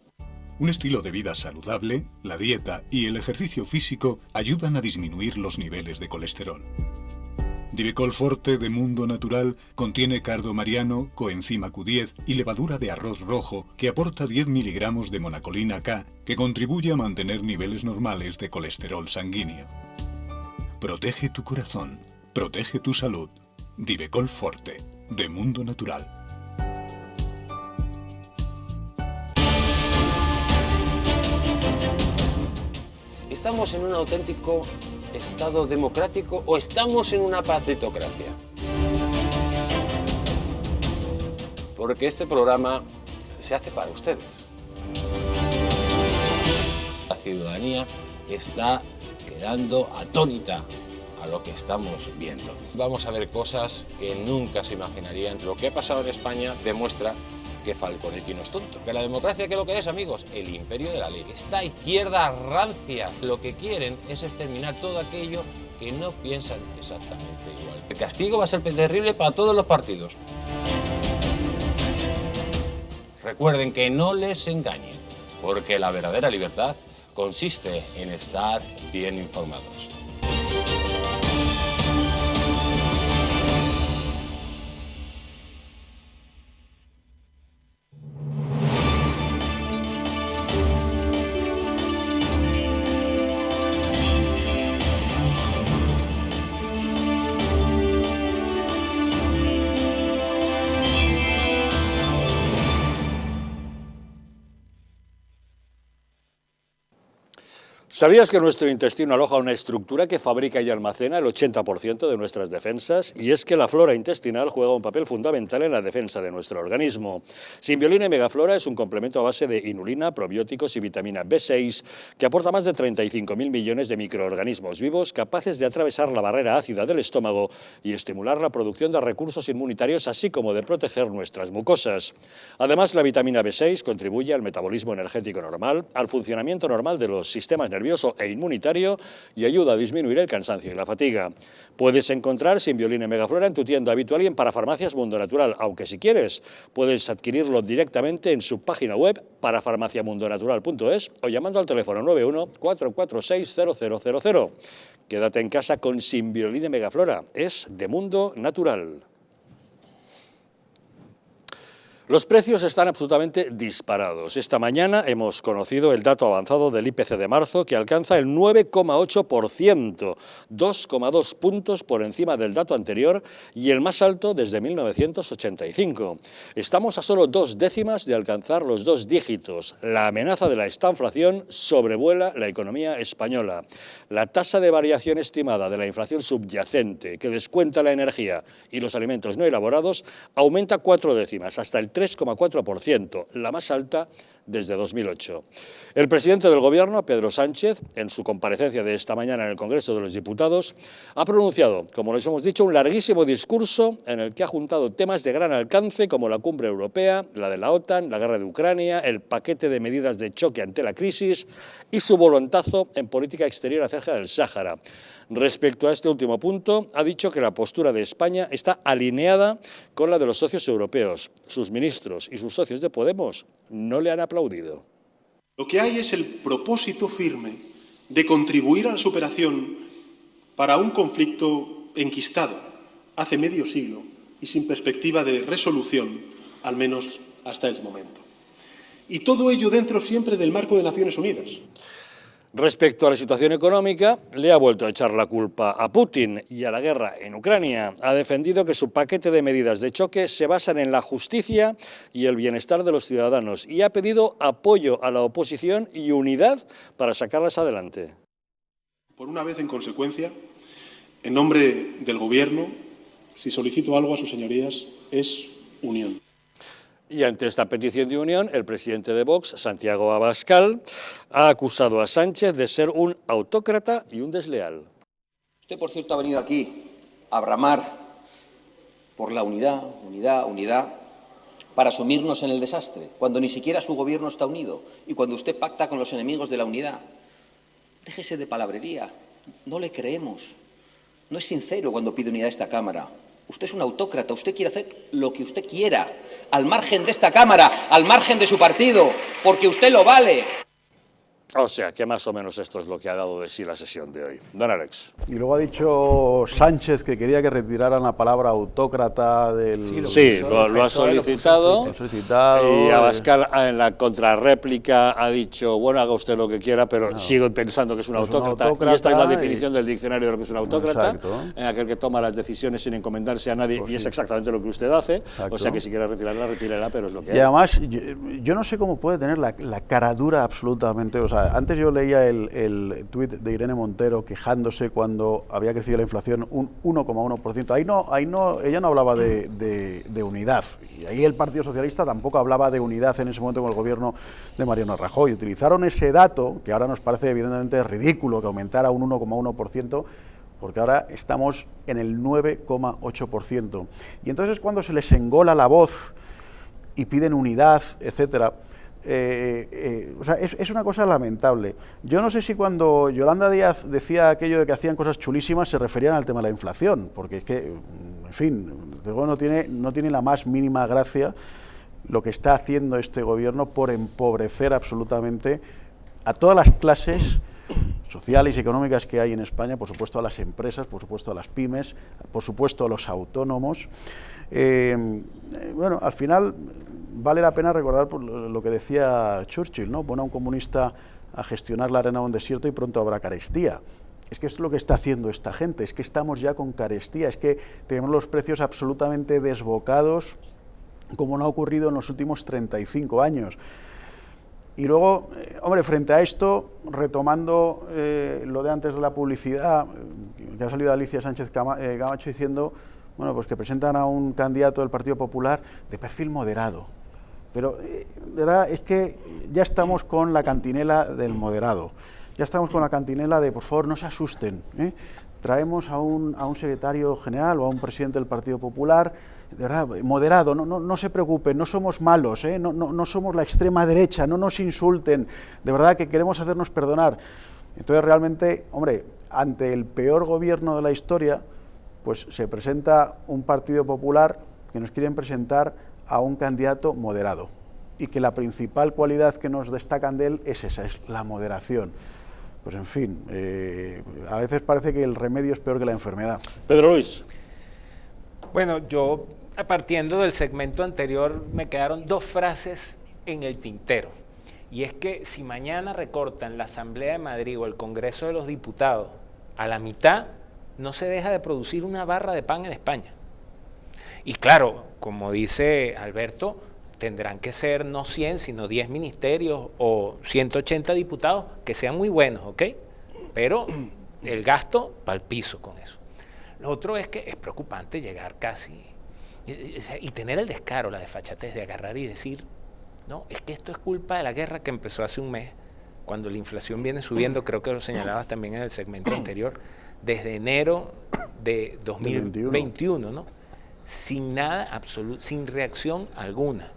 Un estilo de vida saludable, la dieta y el ejercicio físico ayudan a disminuir los niveles de colesterol. Divecol Forte de Mundo Natural contiene cardo mariano, coenzima Q10 y levadura de arroz rojo que aporta 10 miligramos de monacolina K que contribuye a mantener niveles normales de colesterol sanguíneo. Protege tu corazón, protege tu salud. Divecol Forte de Mundo Natural. ¿Estamos en un auténtico Estado democrático o estamos en una partitocracia? Porque este programa se hace para ustedes. La ciudadanía está quedando atónita a lo que estamos viendo. Vamos a ver cosas que nunca se imaginarían. Lo que ha pasado en España demuestra que Falconetti no es tonto. Que la democracia, ¿qué es lo que es, amigos? El imperio de la ley. Esta izquierda rancia lo que quieren es exterminar todo aquello que no piensan exactamente igual. El castigo va a ser terrible para todos los partidos. Recuerden que no les engañen, porque la verdadera libertad consiste en estar bien informados. ¿Sabías que nuestro intestino aloja una estructura que fabrica y almacena el 80% de nuestras defensas? Y es que la flora intestinal juega un papel fundamental en la defensa de nuestro organismo. Simbiolina y Megaflora es un complemento a base de inulina, probióticos y vitamina B6 que aporta más de 35.000 millones de microorganismos vivos capaces de atravesar la barrera ácida del estómago y estimular la producción de recursos inmunitarios, así como de proteger nuestras mucosas. Además, la vitamina B6 contribuye al metabolismo energético normal, al funcionamiento normal de los sistemas nervioso e inmunitario y ayuda a disminuir el cansancio y la fatiga. Puedes encontrar Simbiolina y Megaflora en tu tienda habitual y en Parafarmacias Mundo Natural, aunque si quieres puedes adquirirlo directamente en su página web parafarmaciamundonatural.es o llamando al teléfono 91 446 0000. Quédate en casa con Simbiolina y Megaflora, es de Mundo Natural. Los precios están absolutamente disparados. Esta mañana hemos conocido el dato avanzado del IPC de marzo, que alcanza el 9,8%, 2,2 puntos por encima del dato anterior y el más alto desde 1985. Estamos a solo 2 décimas de alcanzar los 2 dígitos. La amenaza de la estanflación sobrevuela la economía española. La tasa de variación estimada de la inflación subyacente, que descuenta la energía y los alimentos no elaborados, aumenta 4 décimas, hasta el 3,4%, la más alta desde 2008. El presidente del Gobierno, Pedro Sánchez, en su comparecencia de esta mañana en el Congreso de los Diputados, ha pronunciado, como les hemos dicho, un larguísimo discurso en el que ha juntado temas de gran alcance como la cumbre europea, la de la OTAN, la guerra de Ucrania, el paquete de medidas de choque ante la crisis y su voluntazo en política exterior acerca del Sáhara. Respecto a este último punto, ha dicho que la postura de España está alineada con la de los socios europeos. Sus ministros y sus socios de Podemos no le han aplaudido. Lo que hay es el propósito firme de contribuir a la superación para un conflicto enquistado hace medio siglo y sin perspectiva de resolución, al menos hasta el momento. Y todo ello dentro siempre del marco de Naciones Unidas. Respecto a la situación económica, le ha vuelto a echar la culpa a Putin y a la guerra en Ucrania. Ha defendido que su paquete de medidas de choque se basan en la justicia y el bienestar de los ciudadanos y ha pedido apoyo a la oposición y unidad para sacarlas adelante. Por una vez, en consecuencia, en nombre del Gobierno, si solicito algo a sus señorías, es unión. Y ante esta petición de unión, el presidente de Vox, Santiago Abascal, ha acusado a Sánchez de ser un autócrata y un desleal. Usted, por cierto, ha venido aquí a bramar por la unidad, para sumirnos en el desastre, cuando ni siquiera su gobierno está unido y cuando usted pacta con los enemigos de la unidad. Déjese de palabrería, no le creemos. no es sincero cuando pide unidad a esta Cámara. Usted es un autócrata, usted quiere hacer lo que usted quiera, al margen de esta Cámara, al margen de su partido, porque usted lo vale. O sea, que más o menos esto es lo que ha dado de sí la sesión de hoy. Don Alex. Y luego ha dicho Sánchez que quería que retiraran la palabra autócrata del... Sí, lo ha solicitado. Y Abascal en la contrarréplica ha dicho, bueno, haga usted lo que quiera, pero sigo pensando que es un autócrata. Y esta es la definición del diccionario de lo que es un autócrata, en aquel que toma las decisiones sin encomendarse a nadie, y es exactamente lo que usted hace. Exacto. O sea que si quiere retirarla, retírela, pero es lo que hay. Y además, yo no sé cómo puede tener la cara dura absolutamente, o sea, antes yo leía el tuit de Irene Montero quejándose cuando había crecido la inflación un 1,1%. Ahí no, ella no hablaba de unidad. Y ahí el Partido Socialista tampoco hablaba de unidad en ese momento con el gobierno de Mariano Rajoy. Utilizaron ese dato, que ahora nos parece evidentemente ridículo que aumentara un 1,1%, porque ahora estamos en el 9,8%. Y entonces es cuando se les engola la voz y piden unidad, etcétera. O sea, es una cosa lamentable. Yo no sé si cuando Yolanda Díaz decía aquello de que hacían cosas chulísimas se referían al tema de la inflación, porque es que, en fin, no tiene la más mínima gracia lo que está haciendo este gobierno por empobrecer absolutamente a todas las clases sociales y económicas que hay en España, por supuesto a las empresas, por supuesto a las pymes, por supuesto a los autónomos. Bueno, al final vale la pena recordar por lo que decía Churchill, ¿no? Pon a un comunista a gestionar la arena de un desierto y pronto habrá carestía. Es que es lo que está haciendo esta gente, es que estamos ya con carestía, es que tenemos los precios absolutamente desbocados, como no ha ocurrido en los últimos 35 años. Y luego, hombre, frente a esto, retomando lo de antes de la publicidad, que ha salido Alicia Sánchez Camacho diciendo, bueno, pues que presentan a un candidato del Partido Popular de perfil moderado. Pero, de verdad, es que ya estamos con la cantinela del moderado. Ya estamos con la cantinela de, por favor, no se asusten, ¿eh? Traemos a un secretario general o a un presidente del Partido Popular, de verdad, moderado, no se preocupen, no somos malos, no somos la extrema derecha, no nos insulten, de verdad que queremos hacernos perdonar. Entonces, realmente, hombre, ante el peor gobierno de la historia, pues se presenta un Partido Popular que nos quieren presentar a un candidato moderado y que la principal cualidad que nos destacan de él es esa, es la moderación. Pues en fin, a veces parece que el remedio es peor que la enfermedad. Pedro Luis. Bueno, yo, partiendo del segmento anterior, me quedaron dos frases en el tintero. Y es que si mañana recortan la Asamblea de Madrid o el Congreso de los Diputados a la mitad, no se deja de producir una barra de pan en España. Y claro, como dice Alberto, tendrán que ser no 100, sino 10 ministerios o 180 diputados que sean muy buenos, ¿ok? Pero el gasto para el piso con eso. Lo otro es que es preocupante llegar casi y tener el descaro, la desfachatez de agarrar y decir, no, es que esto es culpa de la guerra que empezó hace un mes, cuando la inflación viene subiendo, creo que lo señalabas también en el segmento anterior, desde enero de 2021, ¿no? Sin nada absoluto, sin reacción alguna.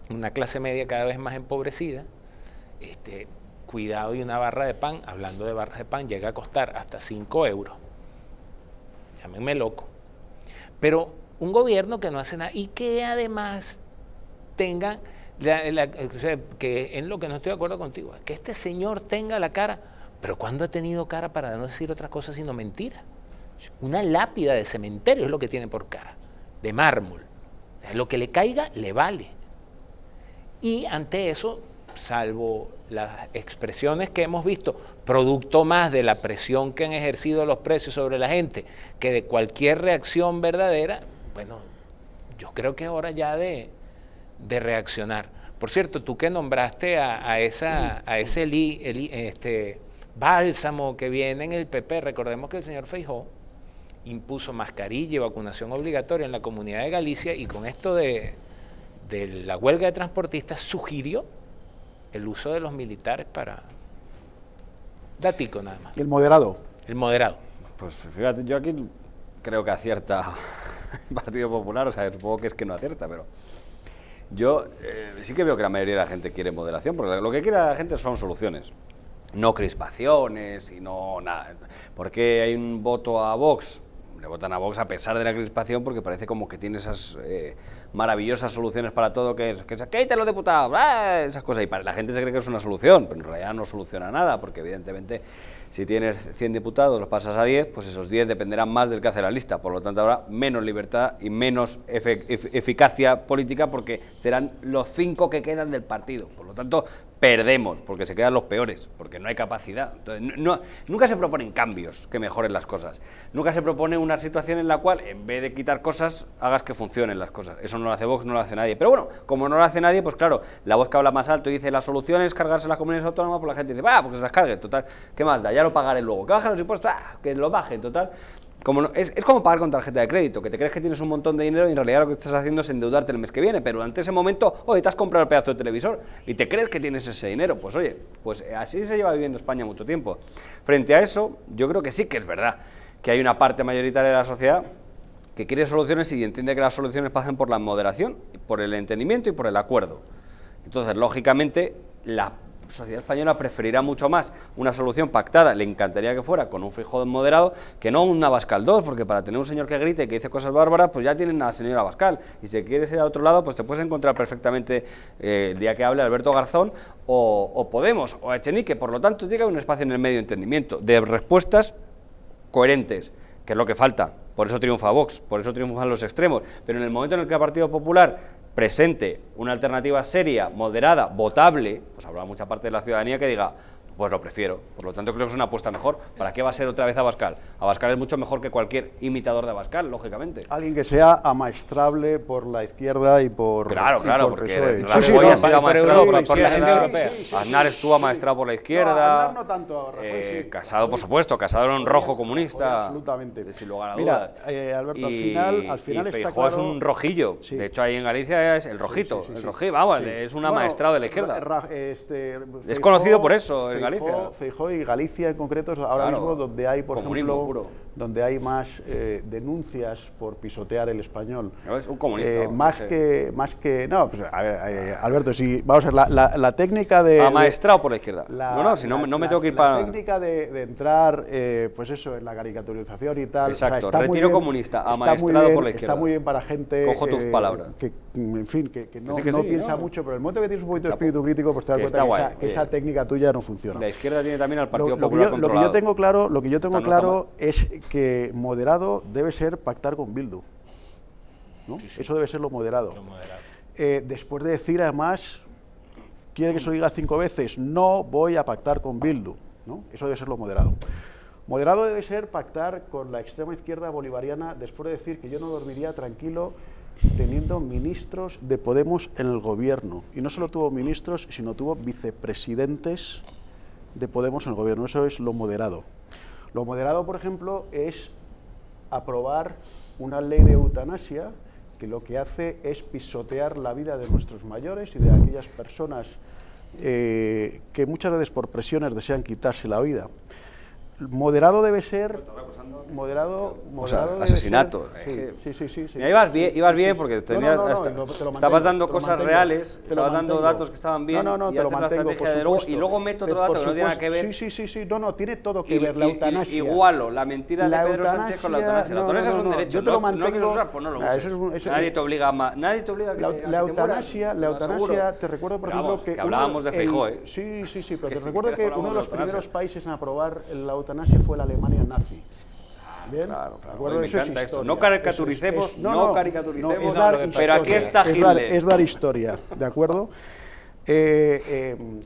Una clase media cada vez más empobrecida, cuidado, y una barra de pan, hablando de barras de pan, llega a costar hasta 5 euros. Llámenme loco. Pero un gobierno que no hace nada y que además tenga, o sea, que en lo que no estoy de acuerdo contigo, que este señor tenga la cara, pero ¿cuándo ha tenido cara para no decir otra cosa sino mentira? Una lápida de cementerio es lo que tiene por cara, de mármol. O sea, lo que le caiga le vale. Y ante eso, salvo las expresiones que hemos visto, producto más de la presión que han ejercido los precios sobre la gente que de cualquier reacción verdadera, bueno, yo creo que es hora ya de reaccionar. Por cierto, tú que nombraste a ese bálsamo que viene en el PP, recordemos que el señor Feijóo impuso mascarilla y vacunación obligatoria en la Comunidad de Galicia, y con esto de la huelga de transportistas sugirió el uso de los militares para datico nada más. ¿Y el moderado? El moderado. Pues fíjate, yo aquí creo que acierta el Partido Popular, o sea, supongo que es que no acierta, pero yo sí que veo que la mayoría de la gente quiere moderación, porque lo que quiere la gente son soluciones. no crispaciones y no nada. ¿Por qué hay un voto a Vox? Le votan a Vox a pesar de la crispación porque parece como que tiene esas maravillosas soluciones para todo, que es que se quiten los diputados, esas cosas, y la gente se cree que es una solución, pero en realidad no soluciona nada, porque evidentemente si tienes 100 diputados, los pasas a 10, pues esos 10 dependerán más del que hace la lista, por lo tanto habrá menos libertad y menos eficacia política, porque serán los 5 que quedan del partido, por lo tanto perdemos, porque se quedan los peores, porque no hay capacidad. Entonces, nunca se proponen cambios que mejoren las cosas, nunca se propone una situación en la cual, en vez de quitar cosas, hagas que funcionen las cosas. Eso no lo hace Vox, no lo hace nadie. Pero bueno, como no lo hace nadie, pues claro, la voz que habla más alto y dice la solución es cargarse las comunidades autónomas, pues la gente dice, porque se las cargue, total, ¿qué más da? Ya lo pagaré luego. Que bajen los impuestos, que lo bajen, total. Como no, es como pagar con tarjeta de crédito, que te crees que tienes un montón de dinero y en realidad lo que estás haciendo es endeudarte el mes que viene, pero durante ese momento, oye, te has comprado el pedazo de televisor y te crees que tienes ese dinero. Pues oye, pues así se lleva viviendo España mucho tiempo. Frente a eso, yo creo que sí que es verdad que hay una parte mayoritaria de la sociedad que quiere soluciones y entiende que las soluciones pasan por la moderación, por el entendimiento y por el acuerdo. Entonces, lógicamente, la sociedad española preferirá mucho más una solución pactada, le encantaría que fuera con un Feijóo moderado, que no un Abascal 2, porque para tener un señor que grite y que dice cosas bárbaras, pues ya tienen a la señora Abascal, y si quieres ir al otro lado, pues te puedes encontrar perfectamente el día que hable Alberto Garzón, o Podemos, o Echenique. Por lo tanto, tiene que haber un espacio en el medio de entendimiento, de respuestas coherentes, que es lo que falta. Por eso triunfa Vox, por eso triunfan los extremos, pero en el momento en el que el Partido Popular presente una alternativa seria, moderada, votable, pues habrá mucha parte de la ciudadanía que diga, pues lo prefiero. Por lo tanto, creo que es una apuesta mejor. ¿Para qué va a ser otra vez Abascal? Abascal es mucho mejor que cualquier imitador de Abascal, lógicamente. Alguien que sea amaestrable por la izquierda y por Claro, porque Rajoy ha sido amaestrado por la gente europea. Aznar estuvo amaestrado por la izquierda. Aznar no tanto, Rajoy, Casado, por supuesto, Casado era un rojo comunista. Absolutamente. Sin lugar a dudas. Mira, Alberto, al final está Feijóo claro... es un rojillo. Sí. De hecho, ahí en Galicia es el rojito. El rojillo, vamos, es un amaestrado de la izquierda. Es conocido por eso en Galicia. Feijóo y Galicia en concreto ahora mismo donde hay, por ejemplo, donde hay más denuncias por pisotear el español. Es un comunista. Más que no, pues a ver, Alberto, si vamos a ver la técnica de amaestrado por la izquierda. No me tengo que ir para la técnica de entrar, pues eso, en la caricaturización y tal. Exacto. O sea, retiro bien, comunista, amaestrado por la izquierda. Está muy bien para gente. Cojo tus palabras. Que en fin, que no piensa mucho, pero el momento que tienes un poquito de espíritu crítico, pues te das cuenta que esa técnica tuya no funciona. La izquierda tiene también al Partido Popular controlado. Lo que yo tengo claro es que moderado debe ser pactar con Bildu, ¿no? Sí. Eso debe ser lo moderado. Después de decir, además, quiere que se lo diga 5 veces, no voy a pactar con Bildu, ¿no? Eso debe ser lo moderado. Moderado debe ser pactar con la extrema izquierda bolivariana después de decir que yo no dormiría tranquilo teniendo ministros de Podemos en el gobierno. Y no solo tuvo ministros, sino tuvo vicepresidentes de Podemos en el gobierno. Eso es lo moderado. Lo moderado, por ejemplo, es aprobar una ley de eutanasia que lo que hace es pisotear la vida de nuestros mayores y de aquellas personas que muchas veces por presiones desean quitarse la vida. Moderado debe ser... Moderado o sea, asesinato. Sí. Ibas bien porque estabas dando cosas reales, estabas dando datos que estaban bien y haces la estrategia de luego, y luego meto otro dato que no tiene nada que ver. Sí, tiene todo que ver, la eutanasia. Igualo la mentira de Pedro Sánchez con la eutanasia. La eutanasia es un derecho, no quieres usar, pues no lo uses. Nadie te obliga a que la eutanasia, te recuerdo, por ejemplo, que hablábamos de Feijóo, Sí, pero te recuerdo que uno de los primeros países en aprobar la eutanasia fue la Alemania nazi. Bien, claro. Me encanta esto. No caricaturicemos, pero aquí está Hitler. Es dar historia, ¿de acuerdo?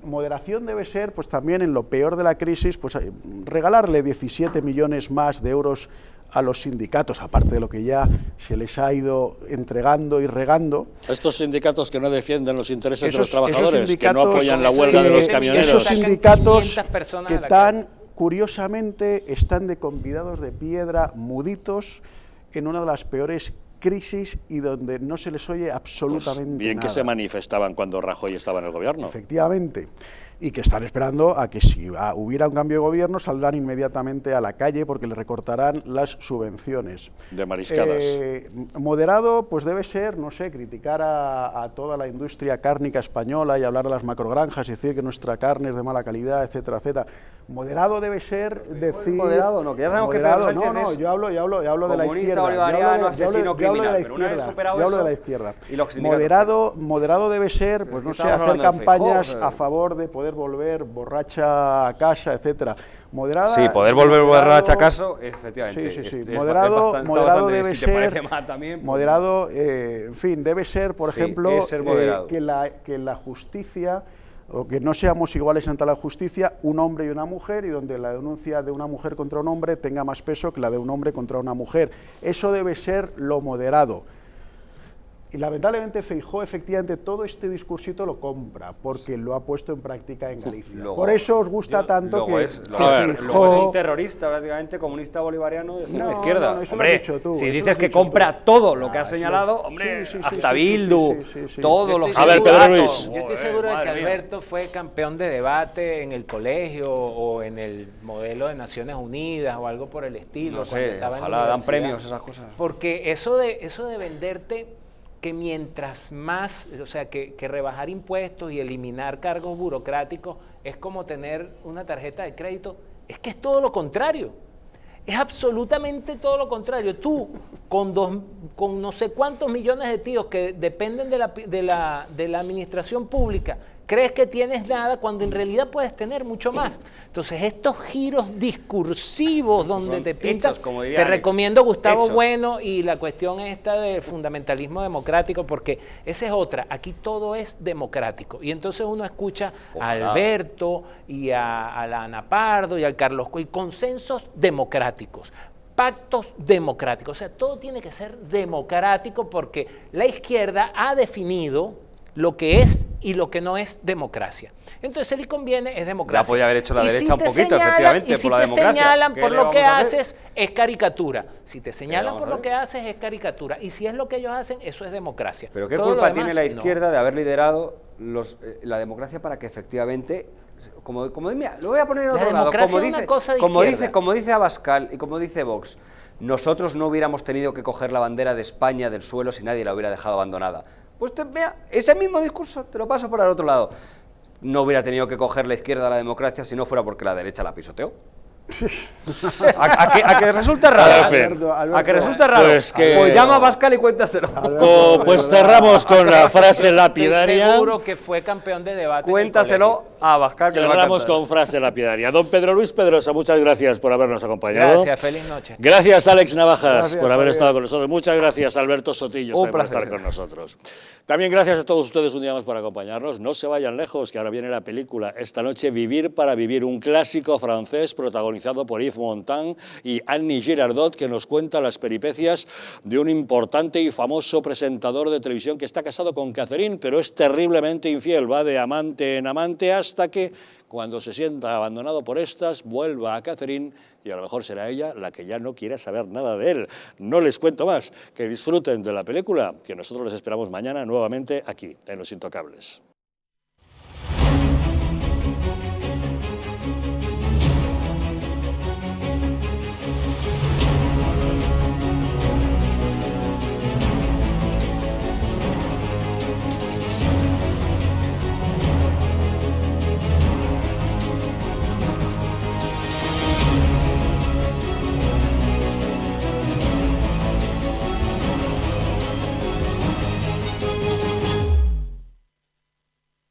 Moderación debe ser, pues también en lo peor de la crisis, pues regalarle 17 millones más de euros a los sindicatos, aparte de lo que ya se les ha ido entregando y regando. Estos sindicatos que no defienden los intereses de los trabajadores, que no apoyan la huelga de los camioneros. Esos sindicatos que tan curiosamente están de convidados de piedra, muditos, en una de las peores crisis y donde no se les oye absolutamente Pues bien nada. que se manifestaban cuando Rajoy estaba en el gobierno. Efectivamente. Y que están esperando a que si hubiera un cambio de gobierno saldrán inmediatamente a la calle porque le recortarán las subvenciones. De mariscadas. Moderado, pues debe ser, no sé, criticar a toda la industria cárnica española y hablar de las macrogranjas y decir que nuestra carne es de mala calidad, etcétera, etcétera. Moderado debe ser decir... Moderado, no, que ya sabemos que moderado, Pedro Sánchez es yo hablo de la comunista, izquierda. bolivariano, asesino, yo hablo de criminal, la pero una vez izquierda, superado yo hablo de eso, la izquierda. y los sindicatos. Moderado debe ser, pues Pero no es sé, que estamos hacer hablando de campañas Feijóo, a favor de poder volver borracha a casa, etcétera. Moderada, Sí, poder volver borracha a casa, efectivamente. Sí. Es Moderado, bastante, moderado bastante, debe si te parece ser. mal también, pues, Moderado, en fin, debe ser, por Sí, ejemplo, es ser moderado. que la justicia, o que no seamos iguales ante la justicia, un hombre y una mujer, y donde la denuncia de una mujer contra un hombre tenga más peso que la de un hombre contra una mujer. Eso debe ser lo moderado. Y lamentablemente Feijóo efectivamente todo este discursito lo compra, porque lo ha puesto en práctica en Galicia. Luego- Por eso os gusta tanto que luego Feijóo... es un terrorista prácticamente, comunista bolivariano de extrema No, izquierda. no, eso lo hombre, has dicho tú, si eso lo dices has que dicho compra tú. todo lo que has sí. señalado, hombre, Sí, hasta sí, Bildu, sí. todos los A ver, Pedro sindicatos. Luis. Yo estoy seguro de que Alberto fue campeón de debate en el colegio o en el modelo de Naciones Unidas o algo por el estilo. No cuando sé, estaba en la ojalá dan universidad. premios esas cosas. Porque eso de venderte que mientras más, o sea, que rebajar impuestos y eliminar cargos burocráticos es como tener una tarjeta de crédito, es que es todo lo contrario. Es absolutamente todo lo contrario. Tú, con no sé cuántos millones de tíos que dependen de la administración pública, crees que tienes nada cuando en realidad puedes tener mucho más. Entonces, estos giros discursivos donde Son te pintan, hechos, como diría te Alex. recomiendo Gustavo Hechos. Bueno y la cuestión esta del fundamentalismo democrático, porque esa es otra. Aquí todo es democrático. Y entonces uno escucha Ojalá. a Alberto y a la Ana Pardo y al Carlos Coy, consensos democráticos, pactos democráticos. O sea, todo tiene que ser democrático porque la izquierda ha definido lo que es y lo que no es democracia. Entonces, si le conviene, es democracia. Ya podía haber hecho la Y derecha un te poquito, señalan, efectivamente, y si por la te democracia. señalan ¿Qué por le lo que vamos a hacer? haces, es caricatura. Si te señalan vamos por a lo ver? que haces, es caricatura. Y si es lo que ellos hacen, eso es democracia. Pero ¿qué Todo lo culpa demás, tiene la no. izquierda de haber liderado la democracia para que efectivamente, mira, lo voy a poner en La otro lado, democracia es una cosa de como izquierda. dice Abascal y como dice Vox, nosotros no hubiéramos tenido que coger la bandera de España del suelo si nadie la hubiera dejado abandonada. Pues mira, ese mismo discurso te lo paso por el otro lado. No hubiera tenido que coger la izquierda la democracia si no fuera porque la derecha la pisoteó. ¿A que resulta raro? Alberto, Alberto. ¿A que resulta raro? Pues llama a Pascal y cuéntaselo. Pues cerramos con la frase lapidaria. Estoy seguro que fue campeón de debate. Cuéntaselo a Abascal, que le va a Cerramos encantar. con frase lapidaria. Don Pedro Luis Pedrosa, muchas gracias por habernos acompañado. Gracias, feliz noche. Gracias, Alex Navajas, Gracias, por haber Javier. estado con nosotros. Muchas gracias, Alberto Sotillo, Un también por placer. estar con nosotros. También gracias a todos ustedes un día más por acompañarnos. No se vayan lejos, que ahora viene la película esta noche, Vivir para vivir, un clásico francés protagonizado por Yves Montand y Annie Girardot, que nos cuenta las peripecias de un importante y famoso presentador de televisión que está casado con Catherine, pero es terriblemente infiel. Va de amante en amante hasta que, cuando se sienta abandonado por estas, vuelva a Catherine y a lo mejor será ella la que ya no quiera saber nada de él. No les cuento más, que disfruten de la película, que nosotros les esperamos mañana nuevamente aquí, en Los Intocables.